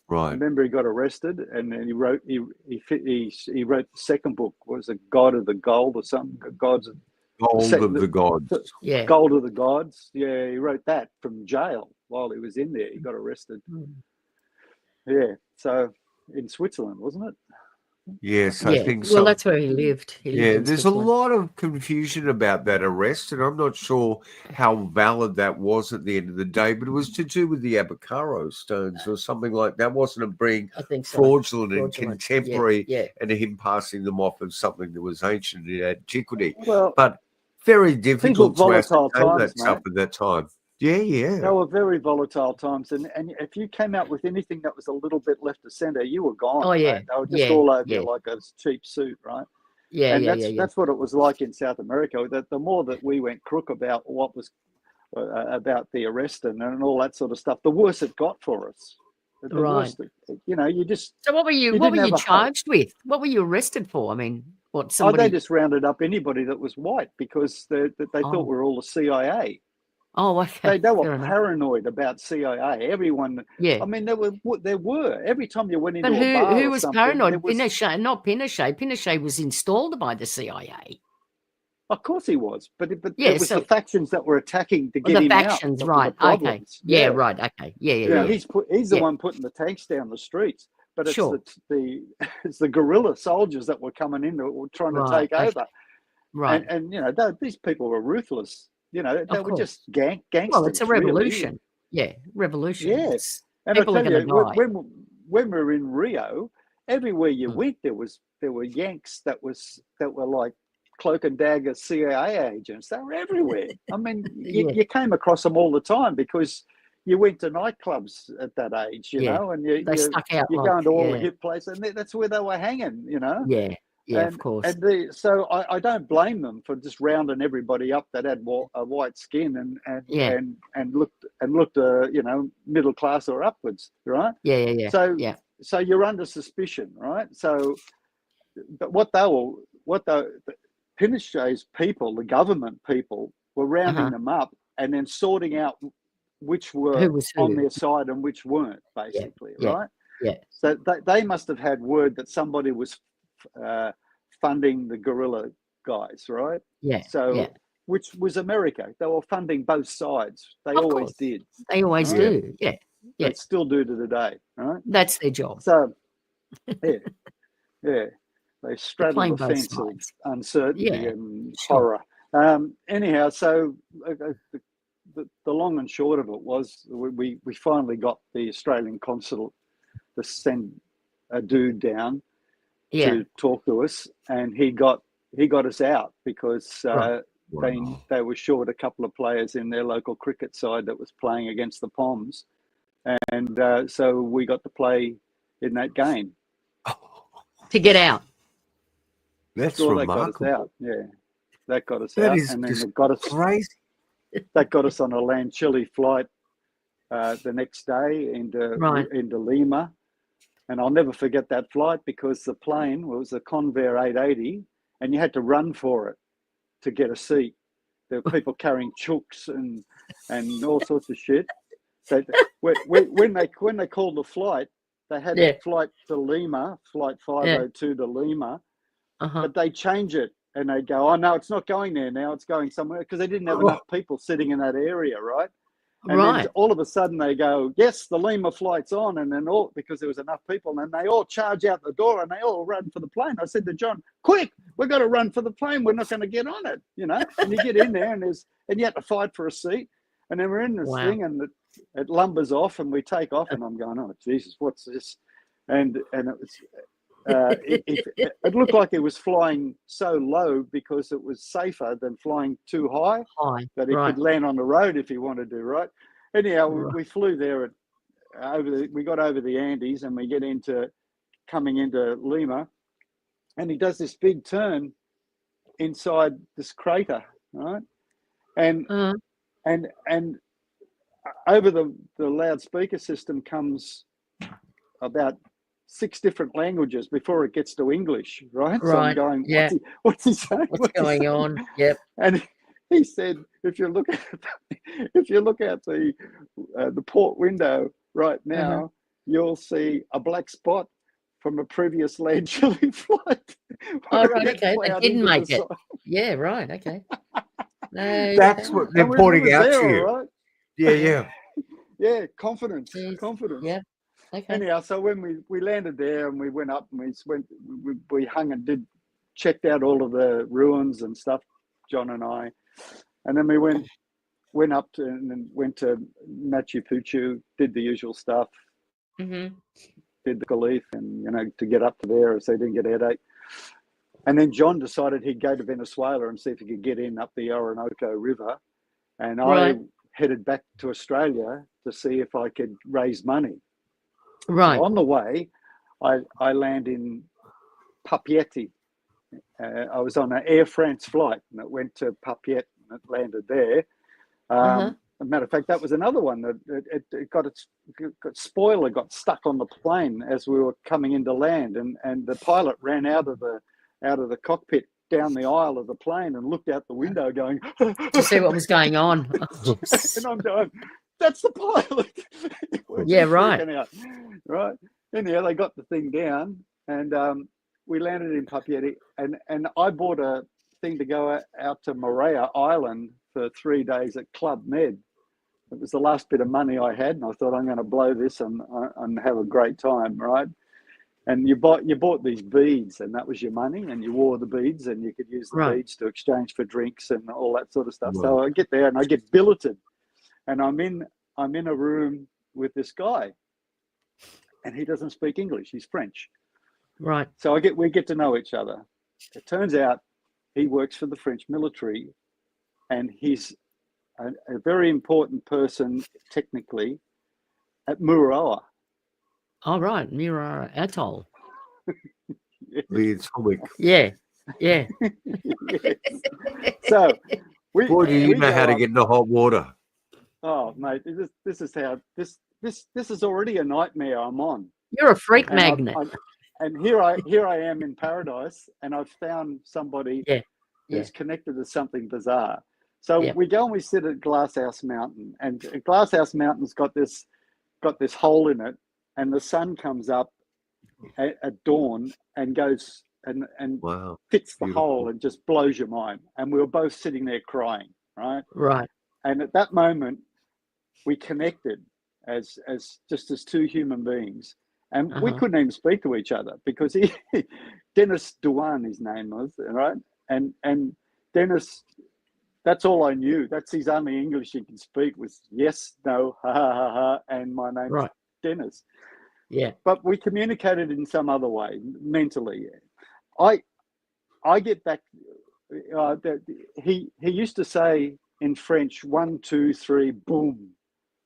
Right. I remember he got arrested, and then he wrote the second book. Was it God of the Gold or something? Gold of the Gods. Yeah. Gold of the Gods. Yeah, he wrote that from jail while he was in there. He got arrested. Yeah. So in Switzerland, wasn't it? Yes, I think so. Well, that's where he lived. There's a lot of confusion about that arrest, and I'm not sure how valid that was at the end of the day, but it was to do with the Abacaro stones or something like that. Wasn't it being fraudulent and contemporary and him passing them off as something that was ancient in antiquity? Well, but very difficult to ascertain that stuff at that time. Yeah. They were very volatile times, and if you came out with anything that was a little bit left of centre, you were gone. Oh yeah, right? They were just all over you like a cheap suit, right? That's what it was like in South America. That the more that we went crook about what was about the arrest and all that sort of stuff, the worse it got for us. The worse, you just. So what were you charged with? What were you arrested for? I mean, what? They just rounded up anybody that was white because they thought we were all the CIA. Oh, okay. They were paranoid about CIA. Everyone. Yeah. I mean, there were. Every time you went into a bar. But who was paranoid? Pinochet, not Pinochet. Pinochet was installed by the CIA. Of course he was, but it was the factions that were attacking to get him out. The factions, right? Okay. Yeah, right. Okay. Yeah. He's the one putting the tanks down the streets, but it's it's the guerrilla soldiers that were coming in that were trying to take over. Right. And these people were ruthless. They were just gangsters. Well, it's a revolution. Really. Yeah, revolution. Yes. And people I tell you, when we were in Rio, everywhere you went, there were Yanks that were like cloak and dagger CIA agents. They were everywhere. I mean, you came across them all the time because you went to nightclubs at that age, you know, and you go into all the hip places, and that's where they were hanging, Yeah, of course. So I don't blame them for just rounding everybody up that had a white skin and looked middle class or upwards, right? Yeah. So you're under suspicion, right? So, but Pinochet's people, the government people, were rounding them up and then sorting out which were on their side and which weren't, basically, right? Yeah. So they must have had word that somebody was funding the guerrilla guys, right? Yeah. So, which was America. They were funding both sides. They always did. They always do. Yeah. They still do to today, right? That's their job. So, yeah. They straddle the fence of uncertainty and horror. Anyhow, so the long and short of it was we finally got the Australian consulate to send a dude down to talk to us, and he got us out because they were short a couple of players in their local cricket side that was playing against the Poms, and so we got to play in that game to get out. That's Sure, remarkable. that got us out. Yeah, that got us That out, is and then just it got us crazy. That got us on a land Chile flight the next day into Lima. And I'll never forget that flight because the plane was a Convair 880 and you had to run for it to get a seat. There were people carrying chooks and all sorts of shit. So when they called the flight, they had a flight to Lima, flight 502 to Lima, but they change it and they go, oh no, it's not going there now, it's going somewhere, because they didn't have enough people sitting in that area, right? And then all of a sudden they go, yes, the Lima flight's on, and then because there was enough people, and they all charge out the door and they all run for the plane. I said to John, quick, we've got to run for the plane. We're not going to get on it, you know. And you get in there and you have to fight for a seat. And then we're in this thing and it lumbers off and we take off and I'm going, oh Jesus, what's this? And it was it looked like it was flying so low because it was safer than flying too high that it could land on the road if he wanted to, right? Anyhow, we flew there we got over the Andes and we get coming into Lima, and he does this big turn inside this crater, right? And over the loudspeaker system comes about 6 different languages before it gets to English, right? So I'm going, what's he saying? What's going on? Yep. And he said, if you look out the port window right now, you'll see a black spot from a previous land Chile flight. Oh, right, okay. They didn't make it. Yeah, right, okay. No, that's what they're pointing out to you. Right? Yeah. Yeah, confidence. Yeah. Okay. Anyhow, so when we landed there and we went up and we hung and checked out all of the ruins and stuff, John and I, and then we went up and then went to Machu Picchu, did the usual stuff, did the Caliph, and to get up to there so he didn't get a headache. And then John decided he'd go to Venezuela and see if he could get in up the Orinoco River, and I headed back to Australia to see if I could raise money. Right. So on the way, I land in Papeete. I was on an Air France flight and it went to Papeete and it landed there. As a matter of fact, that was another one that it got spoiler got stuck on the plane as we were coming into land, and the pilot ran out of the cockpit down the aisle of the plane and looked out the window going to see what was going on. And I'm going, that's the pilot. Yeah, right. Right. Anyhow, they got the thing down and we landed in Papeete, and I bought a thing to go out to Moorea Island for 3 days at Club Med. It was the last bit of money I had, and I thought I'm going to blow this and have a great time, right? And you bought these beads, and that was your money, and you wore the beads, and you could use the beads to exchange for drinks and all that sort of stuff. Right. So I get there and I get billeted, and I'm in a room with this guy, and he doesn't speak English; he's French. Right. So we get to know each other. It turns out he works for the French military, and he's a very important person technically at Mururoa. Oh, right. Mururoa Atoll. The atomic. Yeah. Yes. So boy, do you know how to get in the hot water. Oh, mate, this is how this is already a nightmare I'm on. You're a freak magnet. And here I am in paradise, and I've found somebody who's connected to something bizarre. So we go and we sit at Glasshouse Mountain, and Glasshouse Mountain's got this hole in it, and the sun comes up at dawn and goes and fits the hole and just blows your mind. And we were both sitting there crying, right? Right. And at that moment, we connected as two human beings. And we couldn't even speak to each other because Dennis Duan, his name was, right? And Dennis, that's all I knew. That's his only English he can speak was yes, no, ha, ha, ha, ha, and my name's Dennis. Yeah. But we communicated in some other way, mentally. I get back, he used to say in French, 1, 2, 3, boom,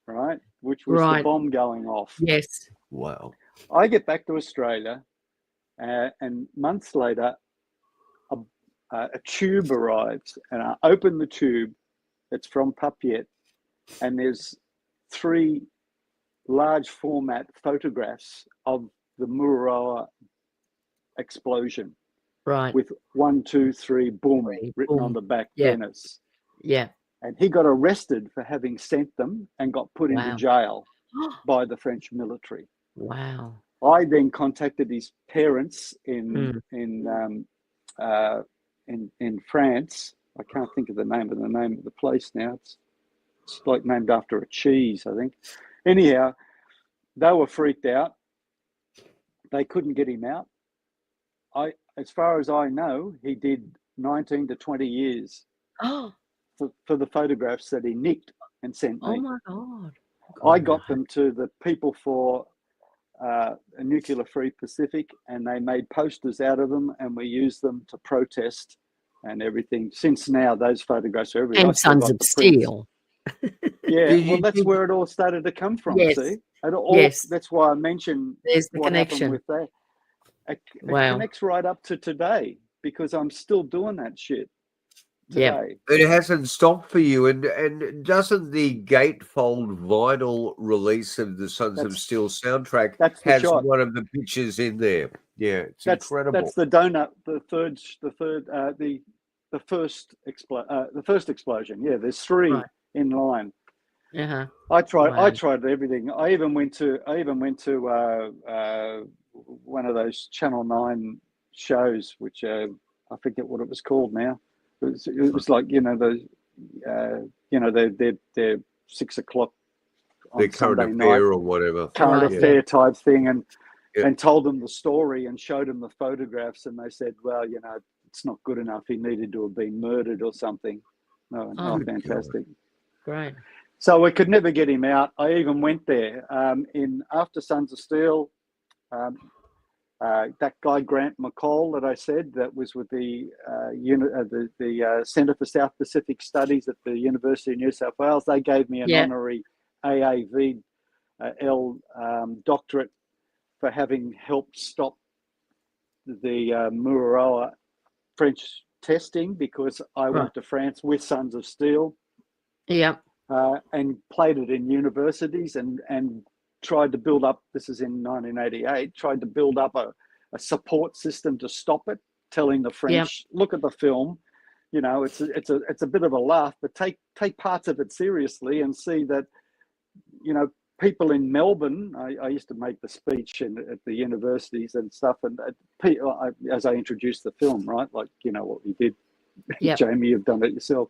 right? Which was the bomb going off. Yes. Wow. I get back to Australia, and months later, a tube arrives, and I open the tube. It's from Papiet, and there's 3 large format photographs of the Mururoa explosion. Right. With 1, 2, 3, boom, written on the back, Venice. Yeah. And he got arrested for having sent them and got put into jail by the French military. Wow. I then contacted his parents in France. I can't think of the name of the place now. It's like named after a cheese, I think. Anyhow, they were freaked out. They couldn't get him out. As far as I know, he did 19 to 20 years for the photographs that he nicked and sent me. Oh my God. I got them to the People for a Nuclear-Free Pacific, and they made posters out of them, and we used them to protest and everything. Since now, those photographs are everywhere. And Sons of Steel. Yeah, well, that's where it all started to come from, see? That's why I mentioned there's the what connection happened with that. It connects right up to today, because I'm still doing that shit today. It hasn't stopped for you. And doesn't the gatefold vinyl release of the Sons of Steel soundtrack has one of the pictures in there? Yeah, it's incredible. That's the donut, the first explosion. Yeah, there's 3 in line. I tried everything. I even went to one of those Channel 9 shows, which I forget what it was called now. It was like, those, they're 6 o'clock on their current Sunday affair night, or whatever. Current affair type thing, and told them the story and showed them the photographs, and they said, well, it's not good enough. He needed to have been murdered or something. Oh, fantastic. God. Great. So we could never get him out. I even went there after Sons of Steel. That guy Grant McCall that I said that was with the Centre for South Pacific Studies at the University of New South Wales. They gave me an honorary AAVL doctorate for having helped stop the Mururoa French testing, because I went to France with Sons of Steel. Yeah. And played it in universities and tried to build up, this is in 1988, tried to build up a support system to stop it, telling the French, look at the film, it's a bit of a laugh, but take parts of it seriously and see that, people in Melbourne, I used to make the speech at the universities and stuff, and as I introduced the film, right, like, what we did, Jamie, you've done it yourself.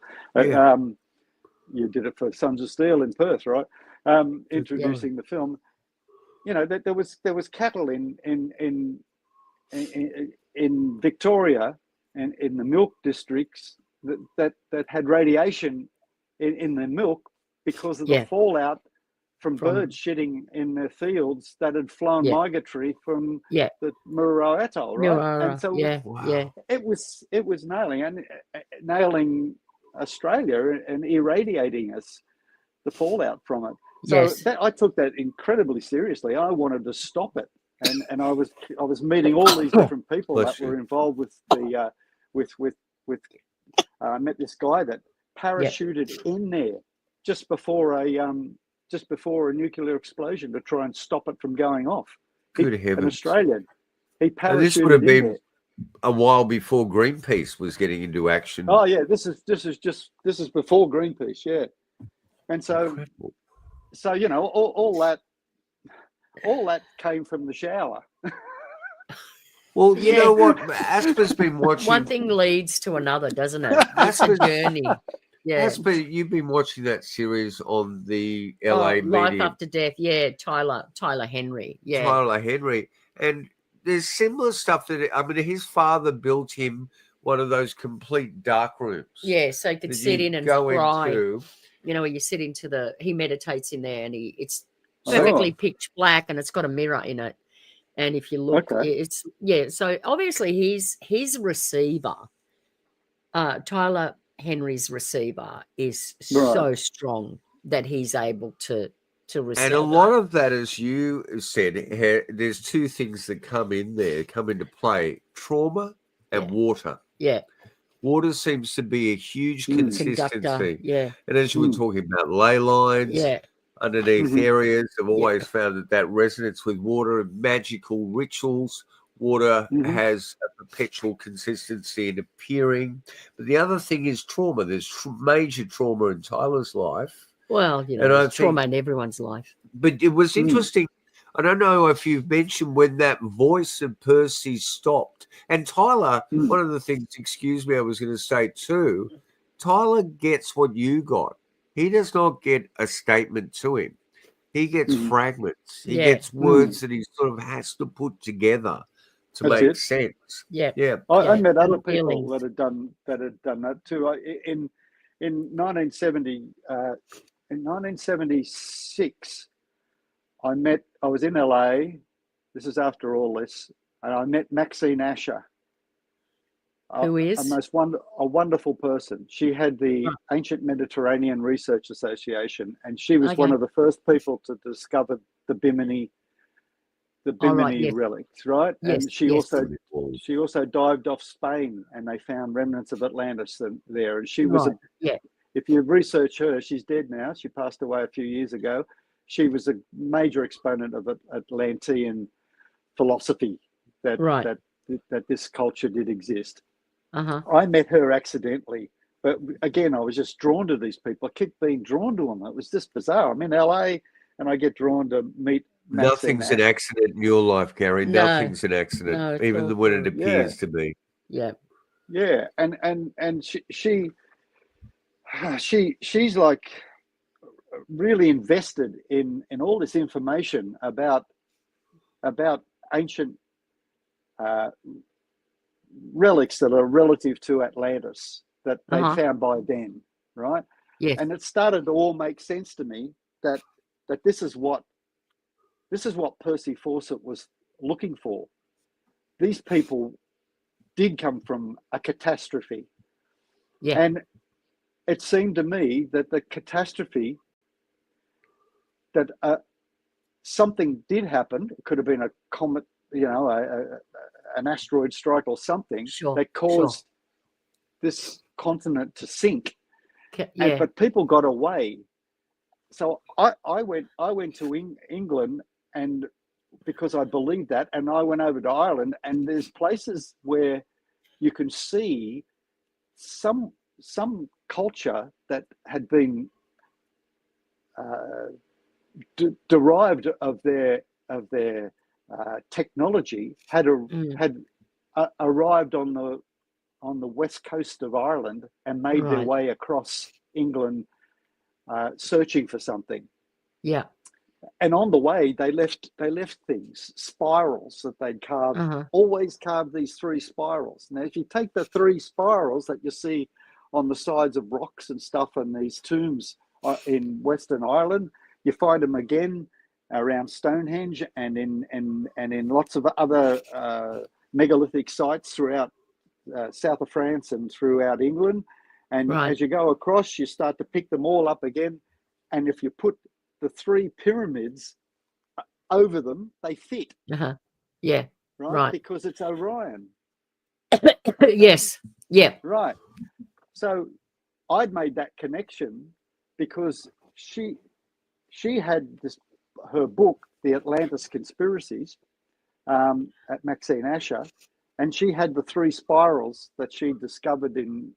You did it for Sons of Steel in Perth, right? Introducing the film. That there was cattle in Victoria and in the milk districts that had radiation in their milk because of the fallout from birds shitting in their fields that had flown migratory from the Mururoa Atoll, right? And so it was nailing Australia and irradiating us, the fallout from it. So I took that incredibly seriously. I wanted to stop it, and I was meeting all these different people that were involved with the I met this guy that parachuted in there just before a nuclear explosion to try and stop it from going off. Good heavens! An Australian. He parachuted this would have been in there a while before Greenpeace was getting into action. Oh yeah, this is before Greenpeace, yeah. And so, incredible. So all that came from the shower. Well, you know what? Asper's been watching. One thing leads to another, doesn't it? It's a journey. Yeah. Asper, you've been watching that series on the LA Media. Life After Death. Yeah, Tyler Henry. Yeah, Tyler Henry, and there's similar stuff his father built him one of those complete dark rooms. Yeah, so he could sit in and cry. Where you sit into he meditates in there, and it's perfectly pitch black, and it's got a mirror in it. And if you look, so obviously his receiver, Tyler Henry's receiver is so strong that he's able to receive. And a lot of that, as you said, there's 2 things that come into play: trauma and water. Yeah. Water seems to be a huge consistency. Conductor, yeah. And as you were talking about ley lines, underneath areas, I've always found that resonance with water and magical rituals. Water has a perpetual consistency in appearing. But the other thing is trauma. There's major trauma in Tyler's life. Well, you know, there's trauma in everyone's life. But it was interesting. I don't know if you've mentioned when that voice of Percy stopped. And Tyler, one of the things, excuse me, I was going to say too, Tyler gets what you got. He does not get a statement to him. He gets fragments. He gets words that he sort of has to put together to make sense. Yeah. I met other people that had done that too. In 1970, in 1976, I was in LA. This is after all this, and I met Maxine Asher. Who is? A wonderful person. She had the Ancient Mediterranean Research Association, and she was one of the first people to discover the Bimini relics, right? Yes, and she also dived off Spain, and they found remnants of Atlantis there. And she was if you research her, she's dead now. She passed away a few years ago. She was a major exponent of Atlantean philosophy that this culture did exist. I met her accidentally, but again, I was just drawn to these people. I kept being drawn to them. It was just bizarre. I'm in LA, and I get drawn to meet. Nothing's an accident in your life, Gary. No. Nothing's an accident, even when it appears to be. Yeah. Yeah, and she's like really invested in all this information about ancient relics that are relative to Atlantis that they found by then, right? Yes. And it started to all make sense to me that this is what Percy Fawcett was looking for. These people did come from a catastrophe. Yeah. And it seemed to me that the catastrophe, that something did happen. It could have been a comet, an asteroid strike or something that caused this continent to sink. But people got away. So I went to England, and because I believed that, and I went over to Ireland, and there's places where you can see some culture that had been derived of their technology had arrived on the west coast of Ireland and made their way across England, searching for something. Yeah. And on the way, they left things, spirals that they'd carved. Always carved these 3 spirals. Now, if you take the 3 spirals that you see on the sides of rocks and stuff in these tombs in Western Ireland, you find them again around Stonehenge and in lots of other megalithic sites throughout south of France and throughout England. And as you go across, you start to pick them all up again. And if you put the 3 pyramids over them, they fit. Yeah. Right? Because it's Orion. Yes. Yeah. Right. So I'd made that connection because she had her book, The Atlantis Conspiracies, at Maxine Asher, and she had the 3 spirals that she discovered in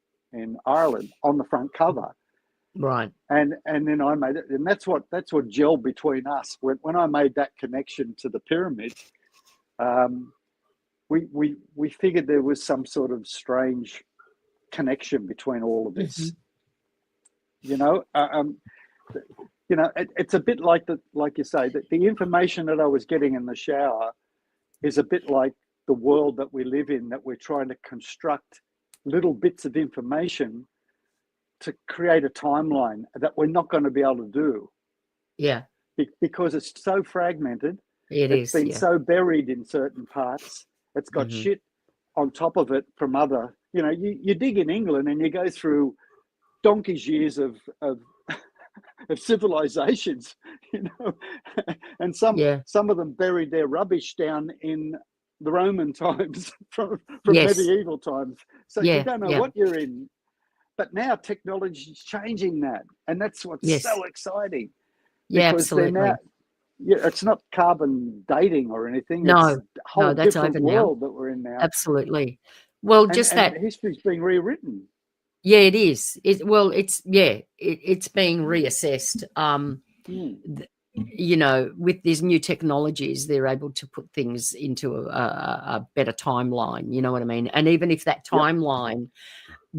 Ireland on the front cover. Right. And then I made it, and that's what gelled between us. When I made that connection to the pyramid, we figured there was some sort of strange connection between all of this. It's a bit like you say, that the information that I was getting in the shower is a bit like the world that we live in, that we're trying to construct little bits of information to create a timeline that we're not going to be able to do. Yeah. Because it's so fragmented. It's been so buried in certain parts. It's got shit on top of it from other, you dig in England and you go through donkey's years of civilizations, and some of them buried their rubbish down in Roman times, from Yes. medieval times. So Yeah, you don't know yeah. what you're in. But now technology is changing that, and that's what's Yes. so exciting. Yeah, Because they're absolutely. now, it's not carbon dating or anything. No, It's a whole no, that's different over now. world that we're in now. Absolutely. Well, And, just and that. history's being rewritten. Yeah, it is. It's being reassessed. You know, with these new technologies, they're able to put things into a better timeline. You know what I mean? And even if that timeline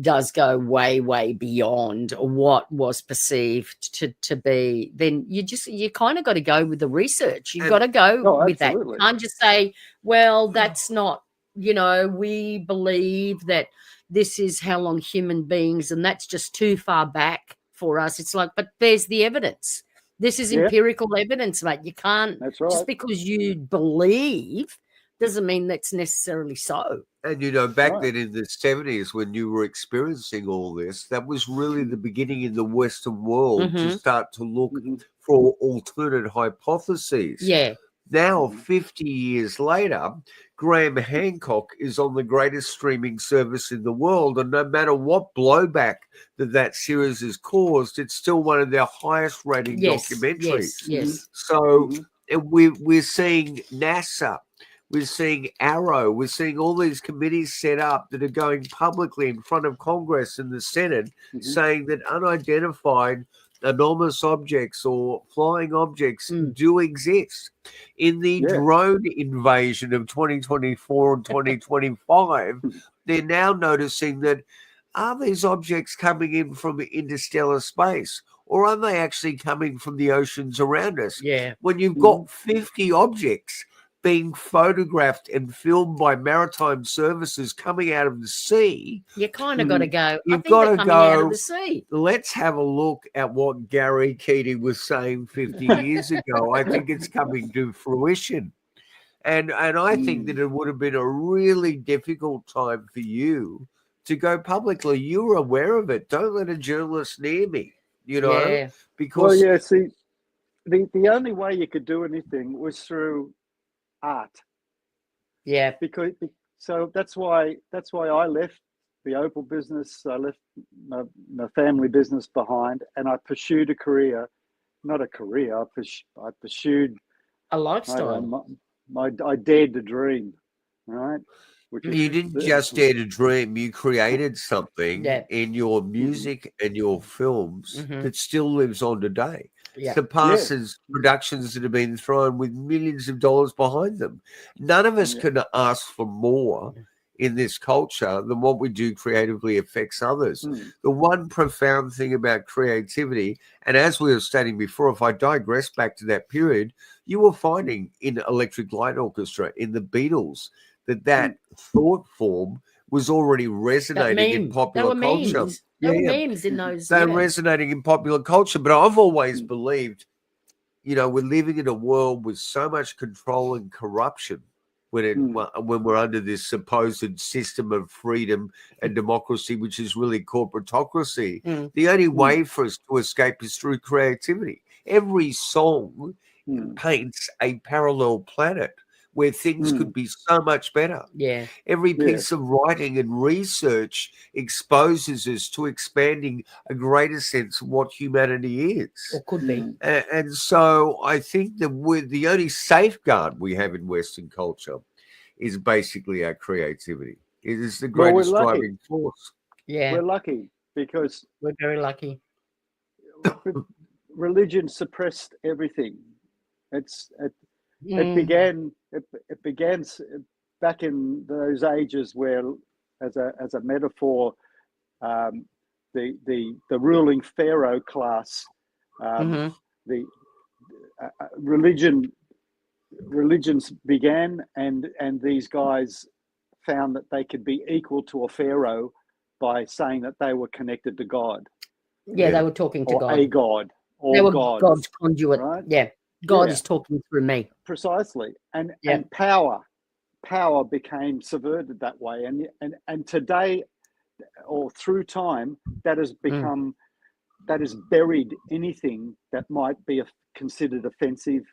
does go way, way beyond what was perceived to be, then you kind of got to go with the research. You've got to go with that. You can't just say, well, that's not, you know, we believe that this is how long human beings, and that's just too far back for us. It's like, but there's the evidence. This is empirical evidence, mate. You can't, just because you believe doesn't mean that's necessarily so. And, you know, back then in the 70s, when you were experiencing all this, that was really the beginning in the Western world to start to look for alternate hypotheses. Yeah. Now, 50 years later, Graham Hancock is on the greatest streaming service in the world. And no matter what blowback that series has caused, it's still one of their highest rating documentaries. Yes. So we're seeing NASA. We're seeing Arrow. We're seeing all these committees set up that are going publicly in front of Congress and the Senate saying that unidentified anomalous objects or flying objects do exist. In the drone invasion of 2024 and 2025, they're now noticing that, are these objects coming in from interstellar space, or are they actually coming from the oceans around us? Yeah. When you've got 50 objects being photographed and filmed by maritime services coming out of the sea, you kind of got to go. You've got to go. Out of the sea. Let's have a look at what Gary Keady was saying 50 years ago. I think it's coming to fruition, and I think that it would have been a really difficult time for you to go publicly. You were aware of it. Don't let a journalist near me. You know, because see, the only way you could do anything was through art. Because so that's why I left the opal business. I left my family business behind, and I pursued a career, not a career. I pursued a lifestyle. I dared to dream, right? You didn't just dare to dream. You created something in your music and your films that still lives on today. Surpasses productions that have been thrown with millions of dollars behind them. None of us can ask for more in this culture than what we do creatively affects others. The one profound thing about creativity, and as we were stating before, if I digress back to that period, you were finding in Electric Light Orchestra, in the Beatles, that thought form was already resonating in popular culture. There were memes in those. They're resonating in popular culture. But I've always believed, you know, we're living in a world with so much control and corruption when we're under this supposed system of freedom and democracy, which is really corporatocracy. The only way for us to escape is through creativity. Every song paints a parallel planet where things could be so much better. Every piece of writing and research exposes us to expanding a greater sense of what humanity is. Or could be. And so I think that the only safeguard we have in Western culture is basically our creativity. It is the greatest driving force. Yeah. We're lucky because we're very lucky. Religion suppressed everything. It began back in those ages where, as a metaphor, the ruling pharaoh class, the religions began, and these guys found that they could be equal to a pharaoh by saying that they were connected to God. They were talking to God. A God. They were God's conduit. Right? Yeah. God is talking through me. Precisely. And power became subverted that way. And today, or through time, that has become, that has buried anything that might be considered offensive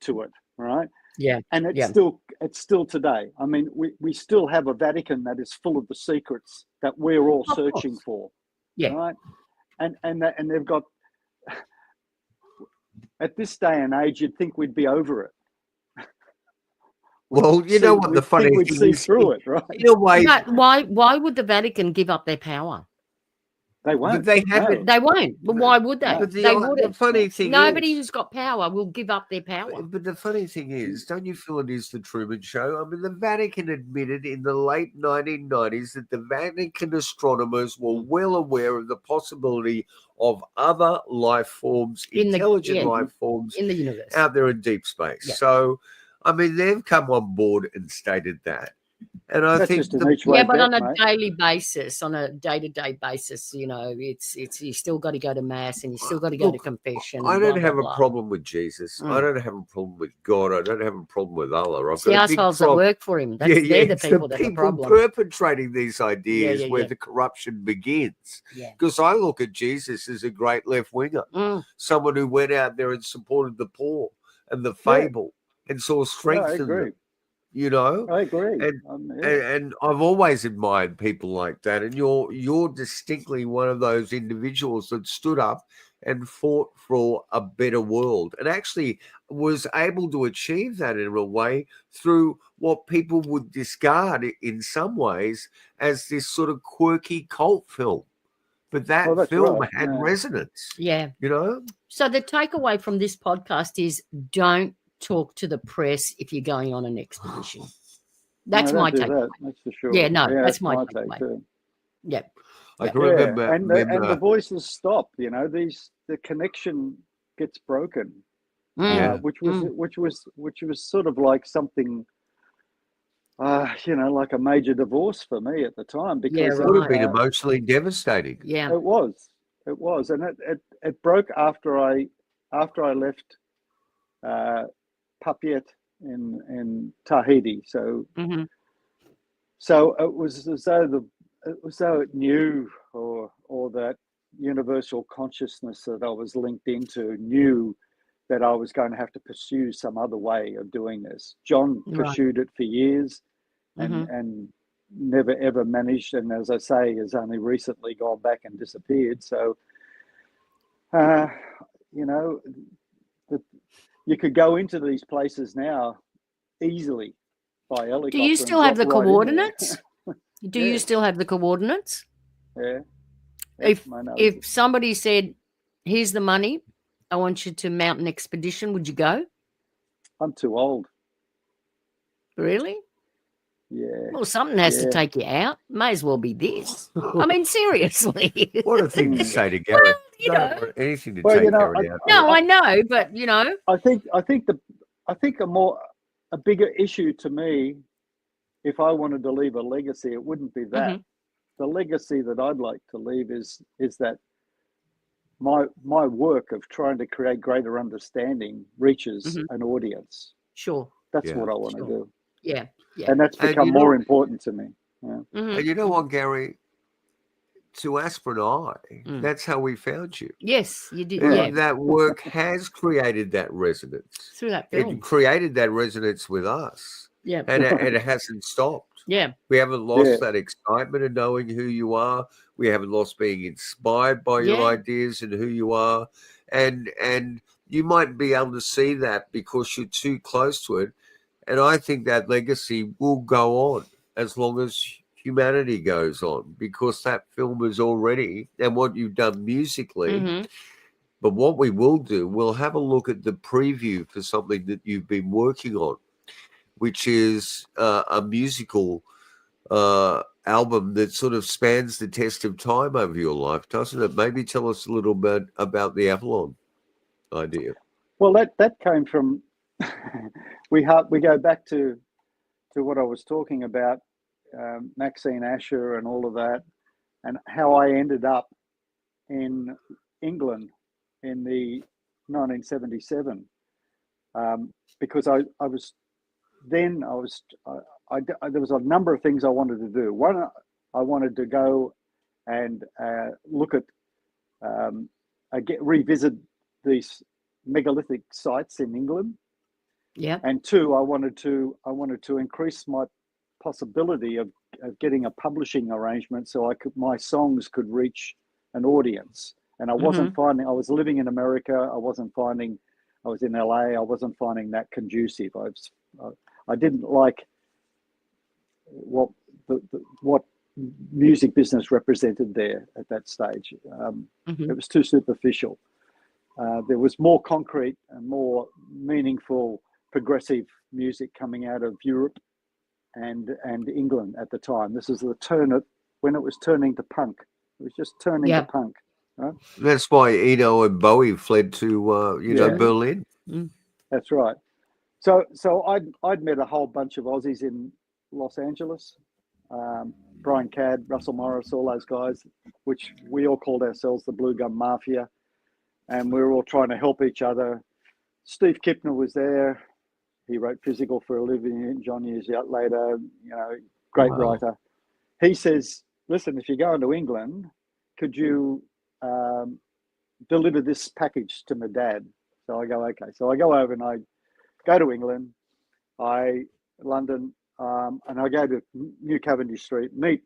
to it, right? Yeah. And it's still today. I mean, we still have a Vatican that is full of the secrets that we're all searching for. Yeah. Right. And they've got, at this day and age, you'd think we'd be over it. Well, you know what the funny thing is? We'd see through it, right? In a way, but why would the Vatican give up their power? They won't. They haven't. They won't. But why would they? But They wouldn't. The funny thing Nobody is, who's got power will give up their power. But the funny thing is, don't you feel it is the Truman Show? I mean, the Vatican admitted in the late 1990s that the Vatican astronomers were well aware of the possibility of other life forms, intelligent life forms in the universe, out there in deep space. Yeah. So, I mean, they've come on board and stated that. And I That's think just an each way but bet, on a mate. daily basis, on a day-to-day basis, you know, it's you still got to go to mass and you still got to go to confession. I don't have a problem with Jesus. I don't have a problem with God. I don't have a problem with Allah. It's the assholes that work for him. They're the people that are the problem. Perpetrating these ideas where the corruption begins. Yeah. Because I look at Jesus as a great left winger, someone who went out there and supported the poor and the feeble and saw strength in them. You know, I agree, and I've always admired people like that. And you're distinctly one of those individuals that stood up and fought for a better world, and actually was able to achieve that in a way through what people would discard in some ways as this sort of quirky cult film. But that film had resonance. Yeah, you know. So the takeaway from this podcast is: don't talk to the press if you're going on an expedition. That's my take. That's for sure. Yeah, that's my take too. Yeah. I can remember, and the voices stop. You know, the connection gets broken, which was sort of like something, you know, like a major divorce for me at the time, because it would have been emotionally devastating. Yeah, it was, and it broke after I left Papeete in Tahiti. So so it was as though it knew, or that universal consciousness that I was linked into knew that I was going to have to pursue some other way of doing this. John pursued it for years and never ever managed, and as I say, has only recently gone back and disappeared. So you know, you could go into these places now easily by helicopter. Do you still have the coordinates? Do you still have the coordinates? Yeah. If somebody said, "Here's the money, I want you to mount an expedition," would you go? I'm too old. Really? Yeah. Well, something has to take you out. May as well be this. I mean, seriously. What a thing to say to Gary. Well, you know. Anything to take Gary out. No, I know, but you know. I think a bigger issue to me, if I wanted to leave a legacy, it wouldn't be that. The legacy that I'd like to leave is that my work of trying to create greater understanding reaches an audience. Sure. That's what I want to do. Yeah. Yeah. And that's become more important to me. Yeah. And you know what, Gary? To Asper and I, that's how we found you. Yes, you did. Yeah. That work has created that resonance. Through that film. It created that resonance with us. Yeah. And it hasn't stopped. Yeah. We haven't lost that excitement of knowing who you are. We haven't lost being inspired by your ideas and who you are. And you might be able to see that because you're too close to it. And I think that legacy will go on as long as humanity goes on, because that film is already, and what you've done musically. But what we will do, we'll have a look at the preview for something that you've been working on, which is a musical album that sort of spans the test of time over your life, doesn't it? Maybe tell us a little bit about the Avalon idea. Well, that came from we go back to what I was talking about, Maxine Asher and all of that, and how I ended up in England in the 1977, because I was there was a number of things I wanted to do. One, I wanted to go and look at revisit these megalithic sites in England. Yeah. And two, I wanted to increase my possibility of getting a publishing arrangement so my songs could reach an audience. And I wasn't finding, I was living in America, I was in LA, I wasn't finding that conducive. I didn't like what music business represented there at that stage. It was too superficial. There was more concrete and more meaningful, progressive music coming out of Europe and England at the time. This is the when it was turning to punk. It was just turning to punk. Right? That's why Eno and Bowie fled to Berlin. That's right. So I'd met a whole bunch of Aussies in Los Angeles. Brian Cadd, Russell Morris, all those guys, which we all called ourselves the Blue Gum Mafia, and we were all trying to help each other. Steve Kipner was there. He wrote Physical for a living. John years out later, great writer. He says, "Listen, if you're going to England, could you deliver this package to my dad?" So I go, okay. So I go over and I go to England, London, and I go to New Cavendish Street, meet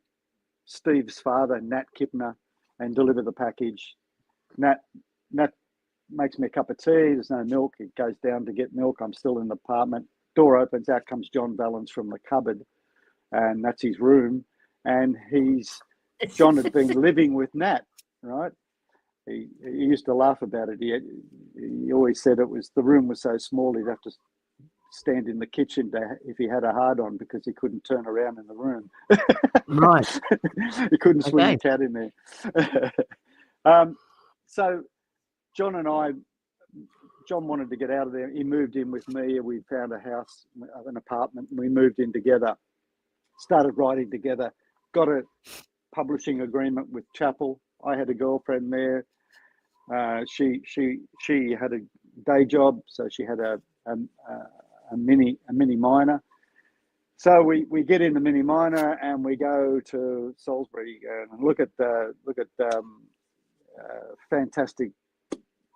Steve's father, Nat Kipner, and deliver the package. Nat makes me a cup of tea. There's no milk. It goes down to get milk. I'm still in the apartment. Door opens. Out comes John Valens from the cupboard, and that's his room. And John had been living with Nat, right? He used to laugh about it. He always said the room was so small he'd have to stand in the kitchen if he had a hard on because he couldn't turn around in the room. Right. He couldn't swing a cat in there. So John wanted to get out of there. He moved in with me. We found a house, an apartment, and we moved in together, started writing together, got a publishing agreement with Chappell. I had a girlfriend there. She had a day job, so she had a mini minor. So we get in the mini minor and we go to Salisbury and look at fantastic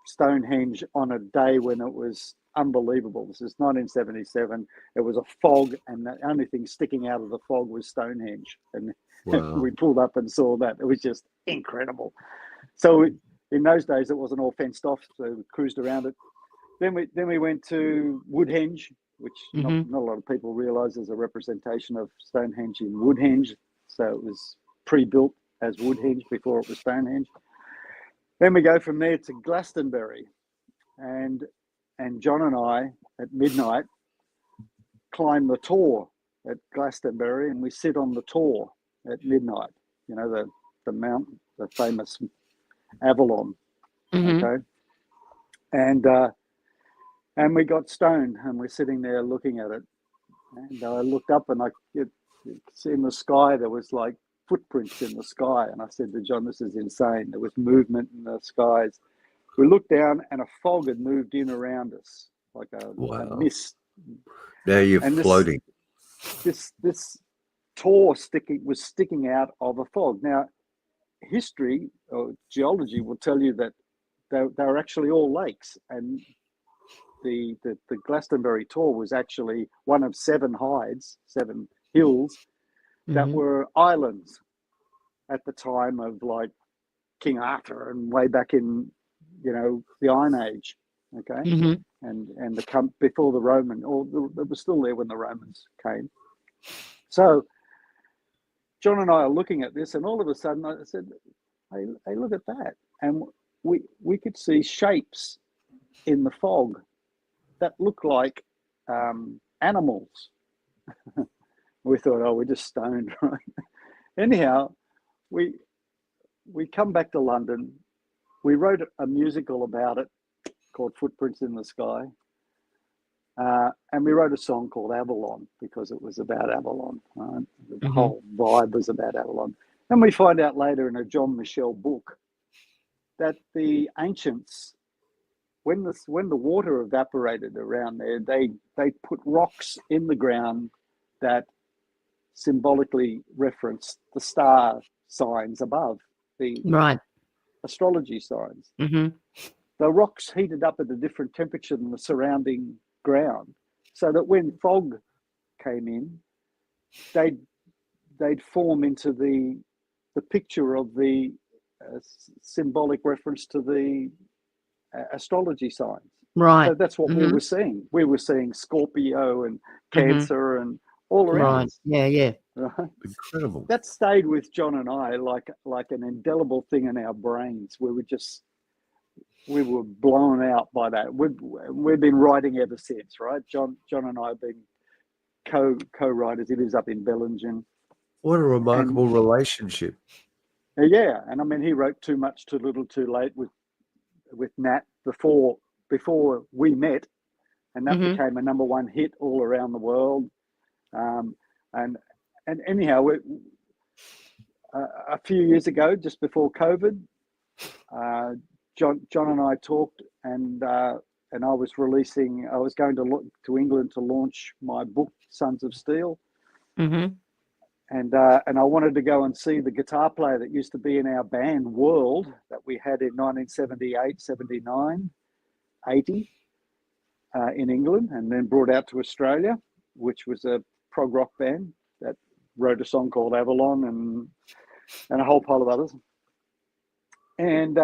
Stonehenge on a day when it was unbelievable. This is 1977. It was a fog, and the only thing sticking out of the fog was Stonehenge. And we pulled up and saw that. It was just incredible. So in those days, it wasn't all fenced off, so we cruised around it. Then we went to Woodhenge, which not a lot of people realise is a representation of Stonehenge in Woodhenge. So it was pre-built as Woodhenge before it was Stonehenge. Then we go from there to Glastonbury, and John and I at midnight climb the Tor at Glastonbury, and we sit on the Tor at midnight. The mountain, the famous Avalon. Okay, and we got stoned, and we're sitting there looking at it, and I looked up and I could see in the sky there was like footprints in the sky, and I said to John, "This is insane." There was movement in the skies. We looked down, and a fog had moved in around us, like a mist. Now you're floating. This Tor was sticking out of a fog. Now, history or geology will tell you that they were actually all lakes, and the Glastonbury Tor was actually one of 7 hills that were islands at the time of like King Arthur and way back in the Iron Age, okay, and before the Roman, or they were still there when the Romans came. So John and I are looking at this, and all of a sudden I said, "Hey, look at that!" And we could see shapes in the fog that looked like animals. We thought, "Oh, we're just stoned," right? Anyhow, we come back to London. We wrote a musical about it called Footprints in the Sky. And we wrote a song called Avalon because it was about Avalon. Right? The whole vibe was about Avalon. And we find out later in a John Michel book that the ancients, when the water evaporated around there, they put rocks in the ground that symbolically referenced the star signs above, the astrology signs. The rocks heated up at a different temperature than the surrounding ground. so that when fog came in, they'd form into the picture of the symbolic reference to the astrology signs. Right. So that's what we were seeing. We were seeing Scorpio and Cancer and all around us. Yeah. Right? Incredible. That stayed with John and I like an indelible thing in our brains. We were blown out by that. We've been writing ever since, right? John and I have been co-writers. He lives up in Bellingen. What a remarkable relationship. Yeah, and I mean, he wrote Too Much, Too Little, Too Late with Nat before we met, and that became a #1 hit all around the world. And anyhow, a few years ago, just before COVID, John and I talked, and I was going to England to launch my book, Sons of Steel. And I wanted to go and see the guitar player that used to be in our band World that we had in 1978, 79, 80 in England, and then brought out to Australia, which was a prog rock band that wrote a song called Avalon and a whole pile of others. And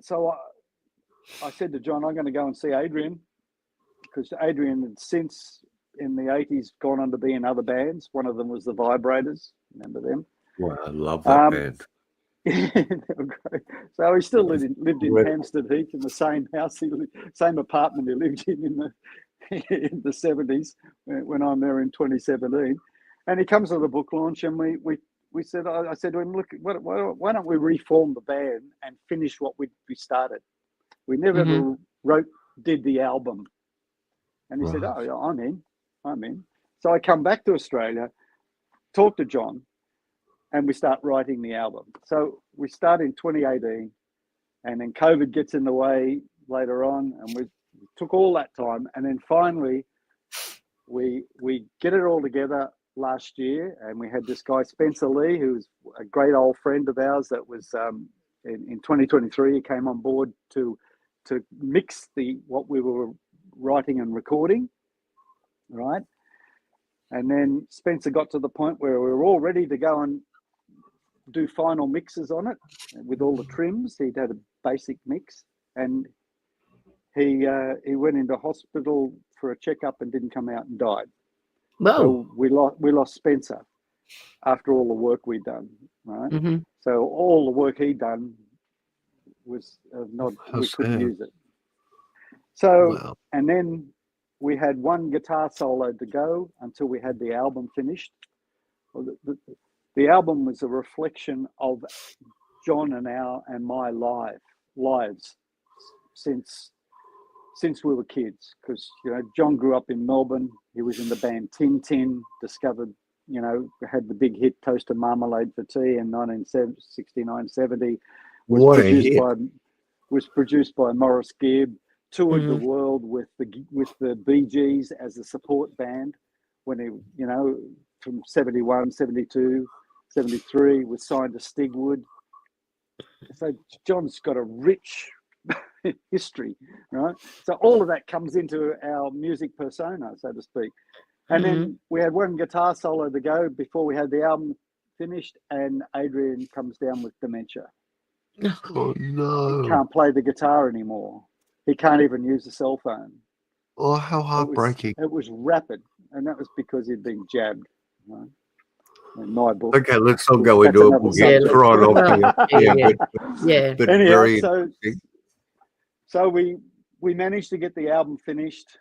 so I said to John, I'm going to go and see Adrian, because Adrian had since in the 80s gone on to be in other bands. One of them was the Vibrators. Remember them? Wow, I love that band. They were great. So he still lived in Hampstead Heath in the same house, same apartment he lived in the 70s when I'm there in 2017. And he comes to the book launch, and I said to him, look, why don't we reform the band and finish what we started? We never ever did the album. And he said, oh, yeah, I'm in. So I come back to Australia, talk to John, and we start writing the album. So we start in 2018, and then COVID gets in the way later on, and we took all that time, and then finally we get it all together last year, and we had this guy Spencer Lee, who's a great old friend of ours that was in 2023 he came on board to mix what we were writing and recording, right? And then Spencer got to the point where we were all ready to go and do final mixes on it with all the trims. He'd had a basic mix, and he went into hospital for a checkup and didn't come out and died. Whoa. So we lost Spencer after all the work we'd done, right? So all the work he'd done was we couldn't use it. So and then we had one guitar solo to go until we had the album finished. The album was a reflection of John and my lives since we were kids, because John grew up in Melbourne. He was in the band Tin Tin, discovered, had the big hit Toast and Marmalade for Tea in 1969-70. Was produced by Morris Gibb. Toured the world with the Bee Gees as a support band when he, from 71, 72, 73, was signed to Stigwood. So John's got a rich history, right? So all of that comes into our music persona, so to speak. And then we had one guitar solo to go before we had the album finished, and Adrian comes down with dementia. Oh no! He can't play the guitar anymore. He can't even use the cell phone. Oh, how heartbreaking! It was rapid, and that was because he'd been jabbed. Right? In my book. Okay, let's not go into it. We'll get right off here. But anyhow, very so we managed to get the album finished,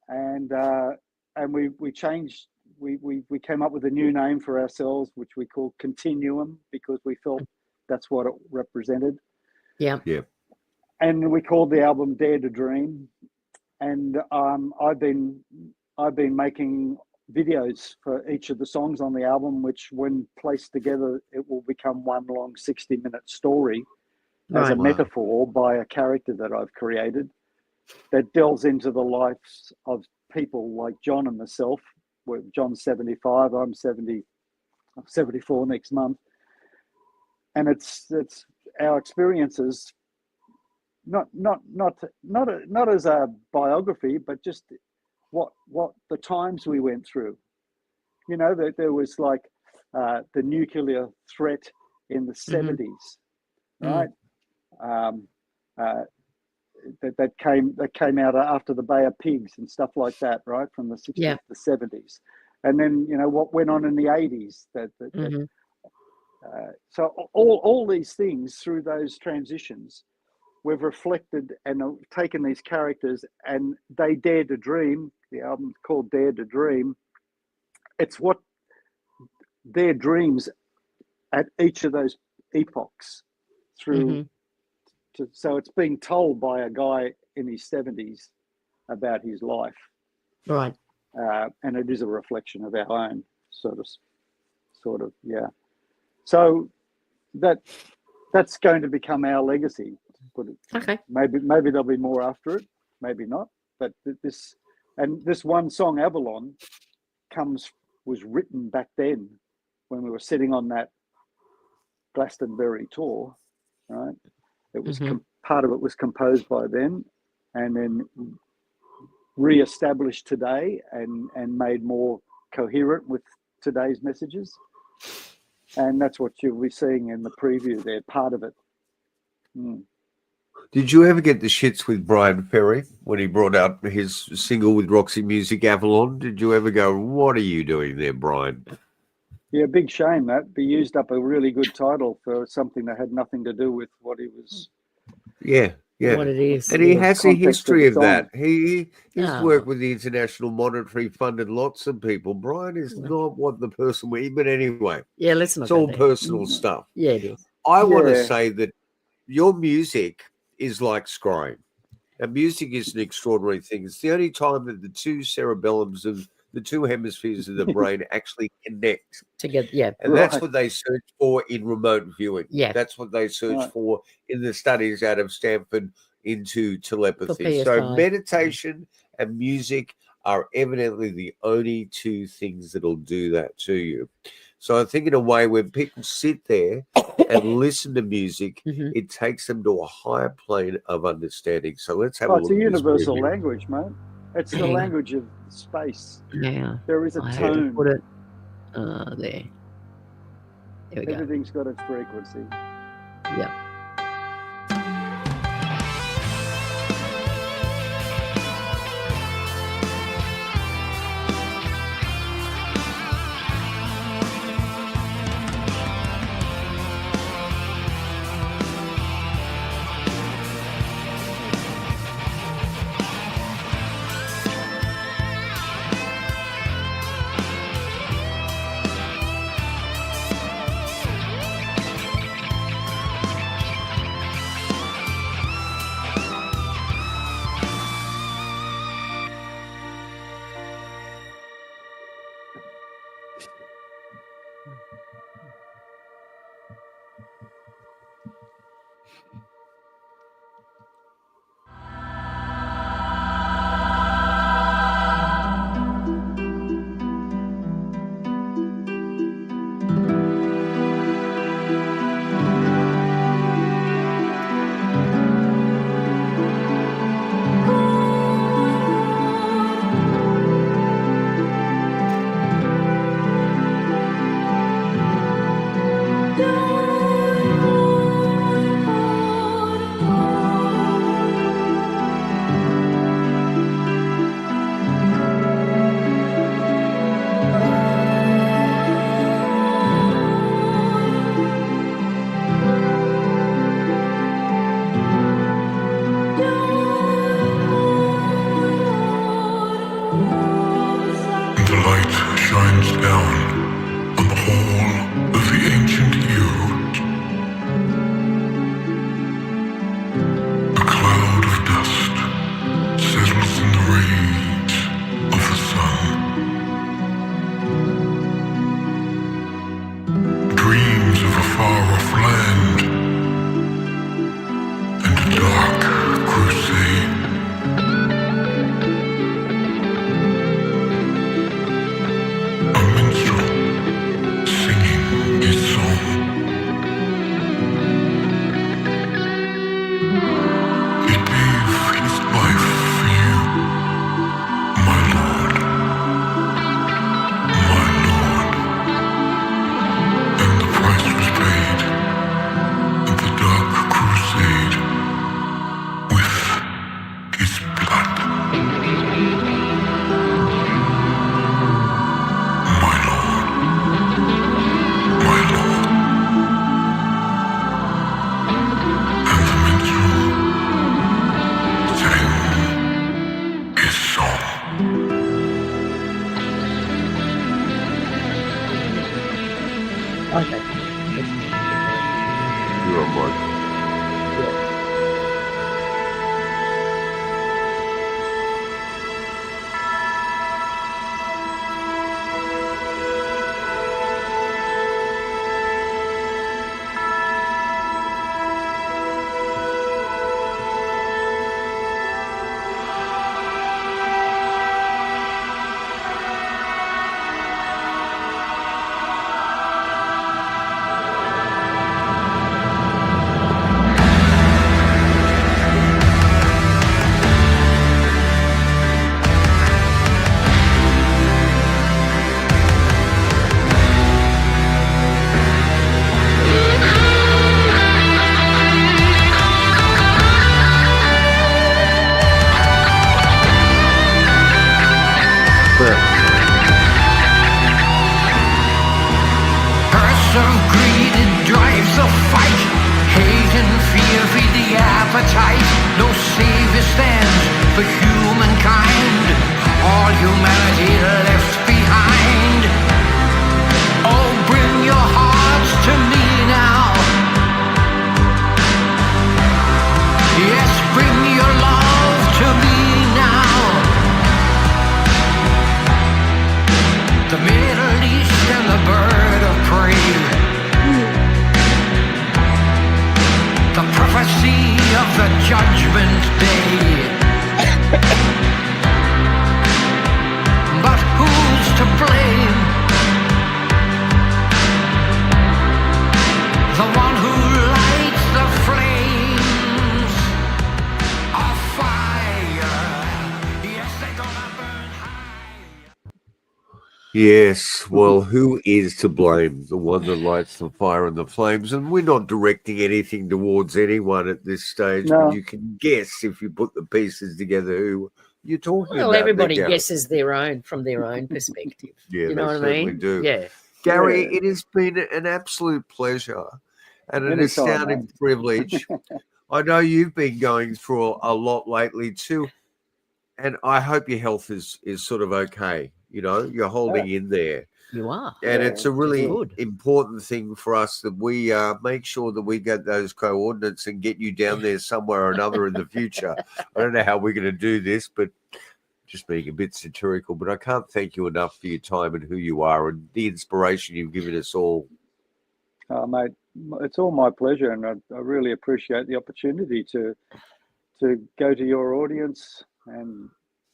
and we changed. We came up with a new name for ourselves, which we called Continuum, because we felt that's what it represented. Yeah. And we called the album Dare to Dream. And I've been making videos for each of the songs on the album, which when placed together, it will become one long 60-minute story as a metaphor by a character that I've created that delves into the lives of people like John and myself. Where John's 75, I'm 74 next month. And it's our experiences not as a biography, but just what the times we went through. You know, that there was like the nuclear threat in the 70s, right? That came out after the Bay of Pigs and stuff like that, right? From the 60s to the 70s, and then you know what went on in the 80s. So all these things through those transitions, we've reflected and taken these characters, and they dare to dream. The album's called Dare to Dream. It's what their dreams at each of those epochs through. So it's being told by a guy in his 70s about his life, right? And it is a reflection of our own sort of, yeah. So that's going to become our legacy. Okay. Maybe there'll be more after it, maybe not. But this one song, Avalon, was written back then when we were sitting on that Glastonbury tour, right? It was part of it was composed by then, and then re-established today, and made more coherent with today's messages. And that's what you'll be seeing in the preview there, part of it. Did you ever get the shits with Brian Ferry when he brought out his single with Roxy Music, Avalon? Did you ever go, what are you doing there, Brian? Yeah, big shame that. He used up a really good title for something that had nothing to do with what he was. Yeah. What it is. And he has a history of that. He's worked with the International Monetary Fund and lots of people. Brian is not what the person we, but anyway. Yeah, let's not. It's all personal stuff. Yeah, it is. I want to say that your music is like scrying. And music is an extraordinary thing. It's the only time that the two cerebellums of the two hemispheres of the brain actually connect together. Yeah, and that's what they search for in remote viewing. Yeah, that's what they search for in the studies out of Stanford into telepathy. So meditation and music are evidently the only two things that'll do that to you. So I think in a way when people sit there and listen to music, it takes them to a higher plane of understanding. So let's have a look. It's a universal language, mate. It's the language of space. Yeah. There is a tone. Have to put it there. There we go. Everything's got its frequency. Yeah. A minstrel singing Okay. You're on mic. Yes, well, who is to blame? The one that lights the fire and the flames. And we're not directing anything towards anyone at this stage, but you can guess if you put the pieces together who you're talking about. Well, everybody guesses their own from their own perspective. Yeah, you know what certainly I mean? do. Yeah. Gary, it has been an absolute pleasure and an astounding privilege. I know you've been going through a lot lately too, and I hope your health is sort of okay. You know, you're holding in there. You are. And it's a really important thing for us that we make sure that we get those coordinates and get you down there somewhere or another in the future. I don't know how we're going to do this, but just being a bit satirical, but I can't thank you enough for your time and who you are and the inspiration you've given us all. Mate, it's all my pleasure, and I really appreciate the opportunity to go to your audience and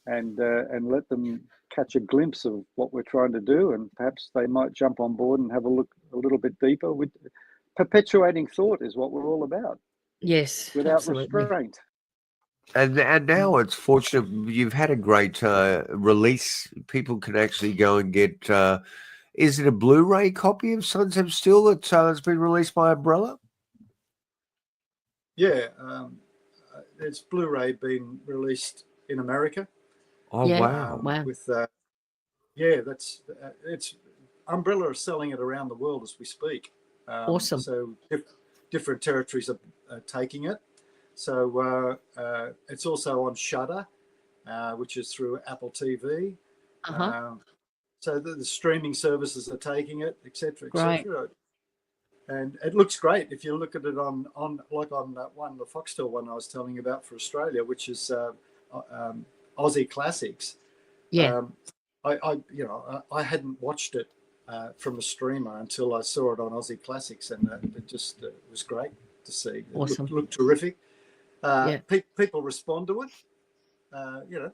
let them catch a glimpse of what we're trying to do, and perhaps they might jump on board and have a look a little bit deeper. With perpetuating thought is what we're all about. Yes, without restraint. And now it's fortunate you've had a great release. People can actually go and get. Is it a Blu-ray copy of Sons of Steel that has been released by Umbrella? Yeah, it's Blu-ray being released in America. Oh wow! Wow. With it's Umbrella are selling it around the world as we speak. Awesome. So different territories are taking it. So it's also on Shudder, which is through Apple TV. So the streaming services are taking it, etc., etc. And it looks great if you look at it on that one, the Foxtel one I was telling you about for Australia, which is Aussie Classics. Yeah. I hadn't watched it from a streamer until I saw it on Aussie Classics, and it just was great to see. It looked terrific. People respond to it.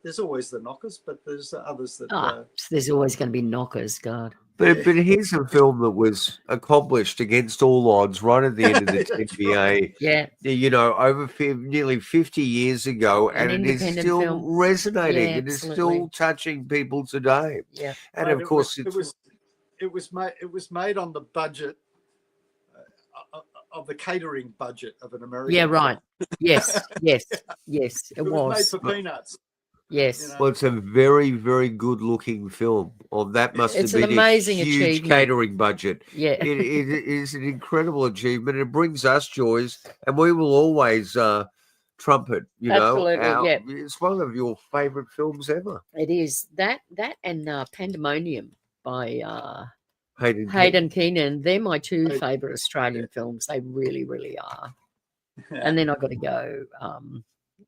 There's always the knockers, but there's others that. There's always going to be knockers, God. But here's a film that was accomplished against all odds right at the end of the TBA. Yeah. You know, over nearly 50 years ago, and it is still resonating. Yeah, it is still touching people today. Yeah. And of course, it was made on the budget of the catering budget of an American. Yeah, right. Yes. It was made for peanuts. Yes. Well, it's a very, very good-looking film. That must have been an amazing a huge achievement. catering budget. Yeah. It is an incredible achievement. It brings us joys, and we will always trumpet. Absolutely, It's one of your favourite films ever. It is that and Pandemonium by Hayden Keenan. They're my two favourite Australian films. They really, really are. And then I've got to go,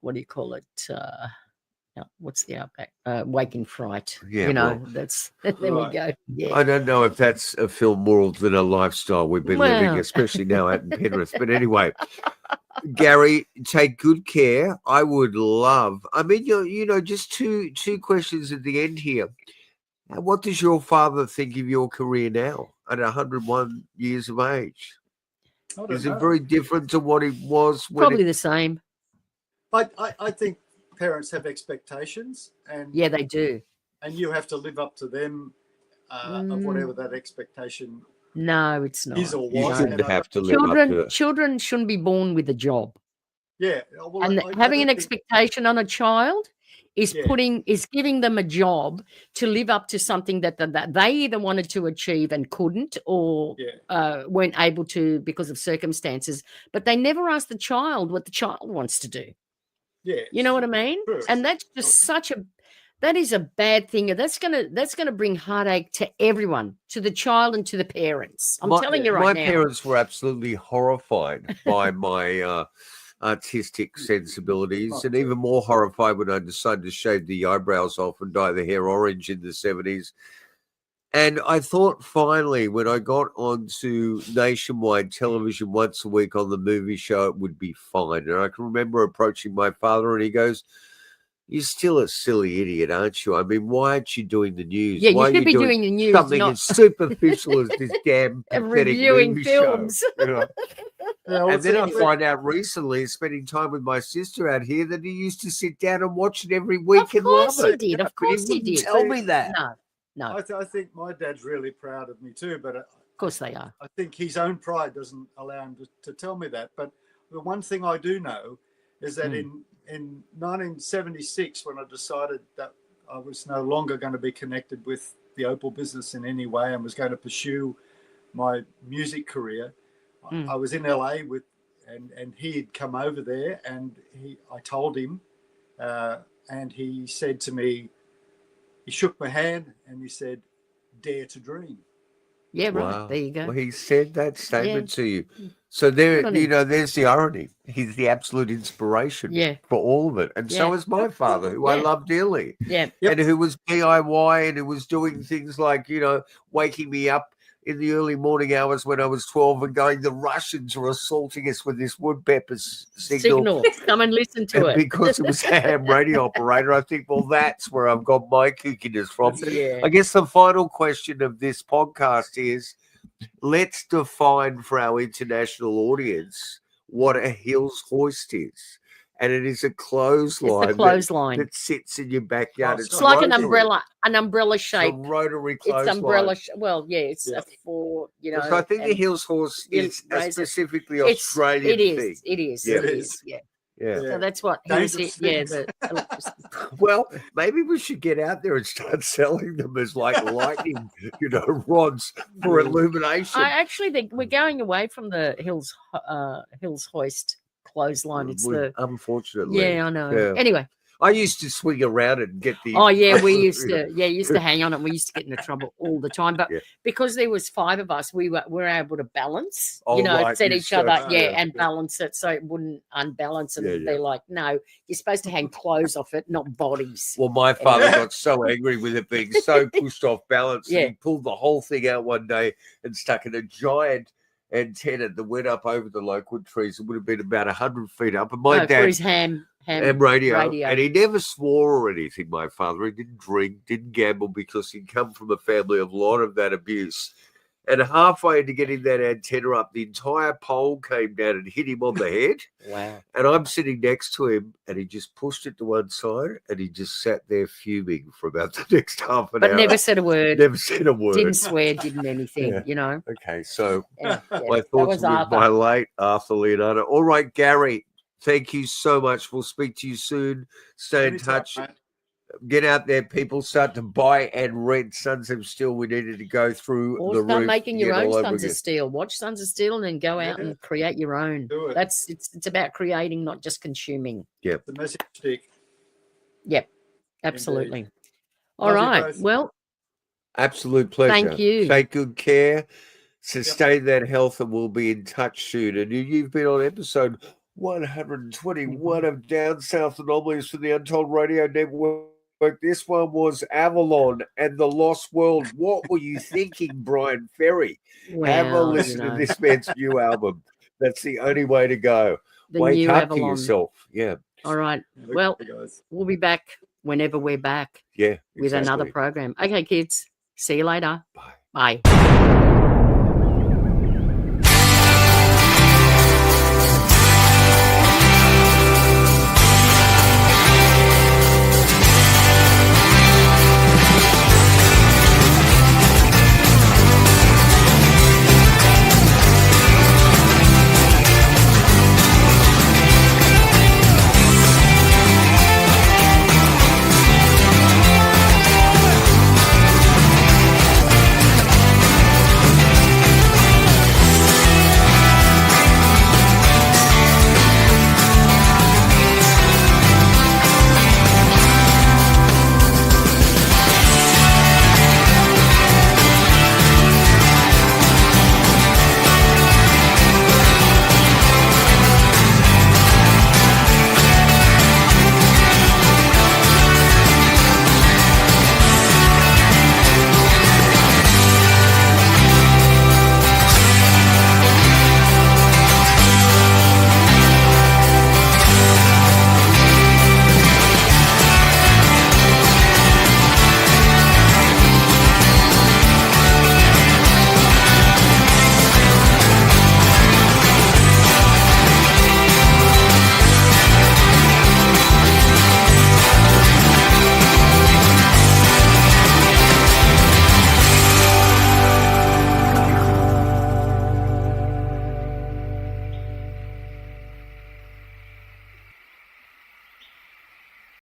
what do you call it? What's the outback? Waking Fright. Yeah, that's there we go. Yeah. I don't know if that's a film more than a lifestyle we've been living, especially now out in Penrith. But anyway, Gary, take good care. I would love. I mean, just two questions at the end here. What does your father think of your career now at 101 years of age? Is it very different to what it was? Probably the same. I think parents have expectations, and they do, and you have to live up to them of whatever that expectation. No, it's not. Is or you was. shouldn't have to live up to it. Children shouldn't be born with a job. Yeah, well, and having an expectation on a child is giving them a job to live up to something that they either wanted to achieve and couldn't, or weren't able to because of circumstances. But they never ask the child what the child wants to do. Yeah, you know what I mean? True. And that's just that is a bad thing. That's gonna bring heartache to everyone, to the child and to the parents. I'm telling you right now. My parents were absolutely horrified by my artistic sensibilities, and even more horrified when I decided to shave the eyebrows off and dye the hair orange in the 70s. And I thought finally, when I got onto nationwide television once a week on the movie show, it would be fine. And I can remember approaching my father, and he goes, "You're still a silly idiot, aren't you? I mean, why aren't you doing the news? Yeah, why you should be doing the news, something as superficial as this damn pathetic reviewing movie films." Show, and then I find out recently, spending time with my sister out here, that he used to sit down and watch it every week and love it. Of course he did. Tell me that. No. I think my dad's really proud of me too, but of course they are. I think his own pride doesn't allow him to tell me that. But the one thing I do know is that in 1976, when I decided that I was no longer going to be connected with the opal business in any way and was going to pursue my music career, I was in LA and he had come over there, and I told him, and he said to me, he shook my hand and he said, "Dare to dream." Yeah, right. Wow. There you go. Well, he said that statement to you. So there's the irony. He's the absolute inspiration for all of it. And so is my father, who I love dearly. Yeah. And who was DIY, and who was doing things like, waking me up in the early morning hours when I was 12 and going, "The Russians are assaulting us with this woodpecker signal. Come and listen to it." Because it was a ham radio operator, I think, well, that's where I've got my kookiness from. Yeah. I guess the final question of this podcast is, let's define for our international audience what a Hills hoist is. And it is a clothesline, that sits in your backyard. It's like an umbrella shape. It's a rotary clothesline. It's umbrella. It's for, So I think the Hills horse is a specifically Australian thing. It is. Yeah. So that's what Hills is. Well, maybe we should get out there and start selling them as like lightning, rods for illumination. I actually think we're going away from the Hills hoist clothesline. It's unfortunately. Yeah, I know. Yeah. Anyway, I used to swing around it and get the. Oh yeah, we used to hang on it. We used to get into trouble all the time, but because there was 5 of us, we were able to balance. Set each other, and balance it so it wouldn't unbalance and be like, no, you're supposed to hang clothes off it, not bodies. Well, my father got so angry with it being so pushed off balance, and he pulled the whole thing out one day and stuck in a giant antenna that went up over the loquat trees. It would have been about 100 feet up. And my dad, for his ham radio, and he never swore or anything. My father, he didn't drink, didn't gamble, because he'd come from a family of a lot of that abuse. And halfway into getting that antenna up, the entire pole came down and hit him on the head. Wow. And I'm sitting next to him, and he just pushed it to one side, and he just sat there fuming for about the next half an hour. But never said a word. Never said a word. Didn't swear, didn't anything, Okay, so my thoughts with my late Arthur Leonardo. All right, Gary, thank you so much. We'll speak to you soon. Stay in touch. Mate. Get out there, people. Start to buy and rent Sons of Steel. We needed to go through or the start roof. Making your own Sons of Steel. Watch Sons of Steel and then go out and create your own. It's about creating, not just consuming. Yep. The message stick. Yep. Absolutely. Indeed. All right. Well, Absolute pleasure. Thank you. Take good care. Sustain that health, and we'll be in touch soon. And you've been on episode 121 of Down South Anomalies for the Untold Radio Network. This one was Avalon and the Lost World. What were you thinking, Brian Ferry? Have a listen to this man's new album. That's the only way to go. Wake up to yourself. Yeah. All right. Well, we'll be back whenever we're back. Yeah. With another program. Okay, kids. See you later. Bye. Bye.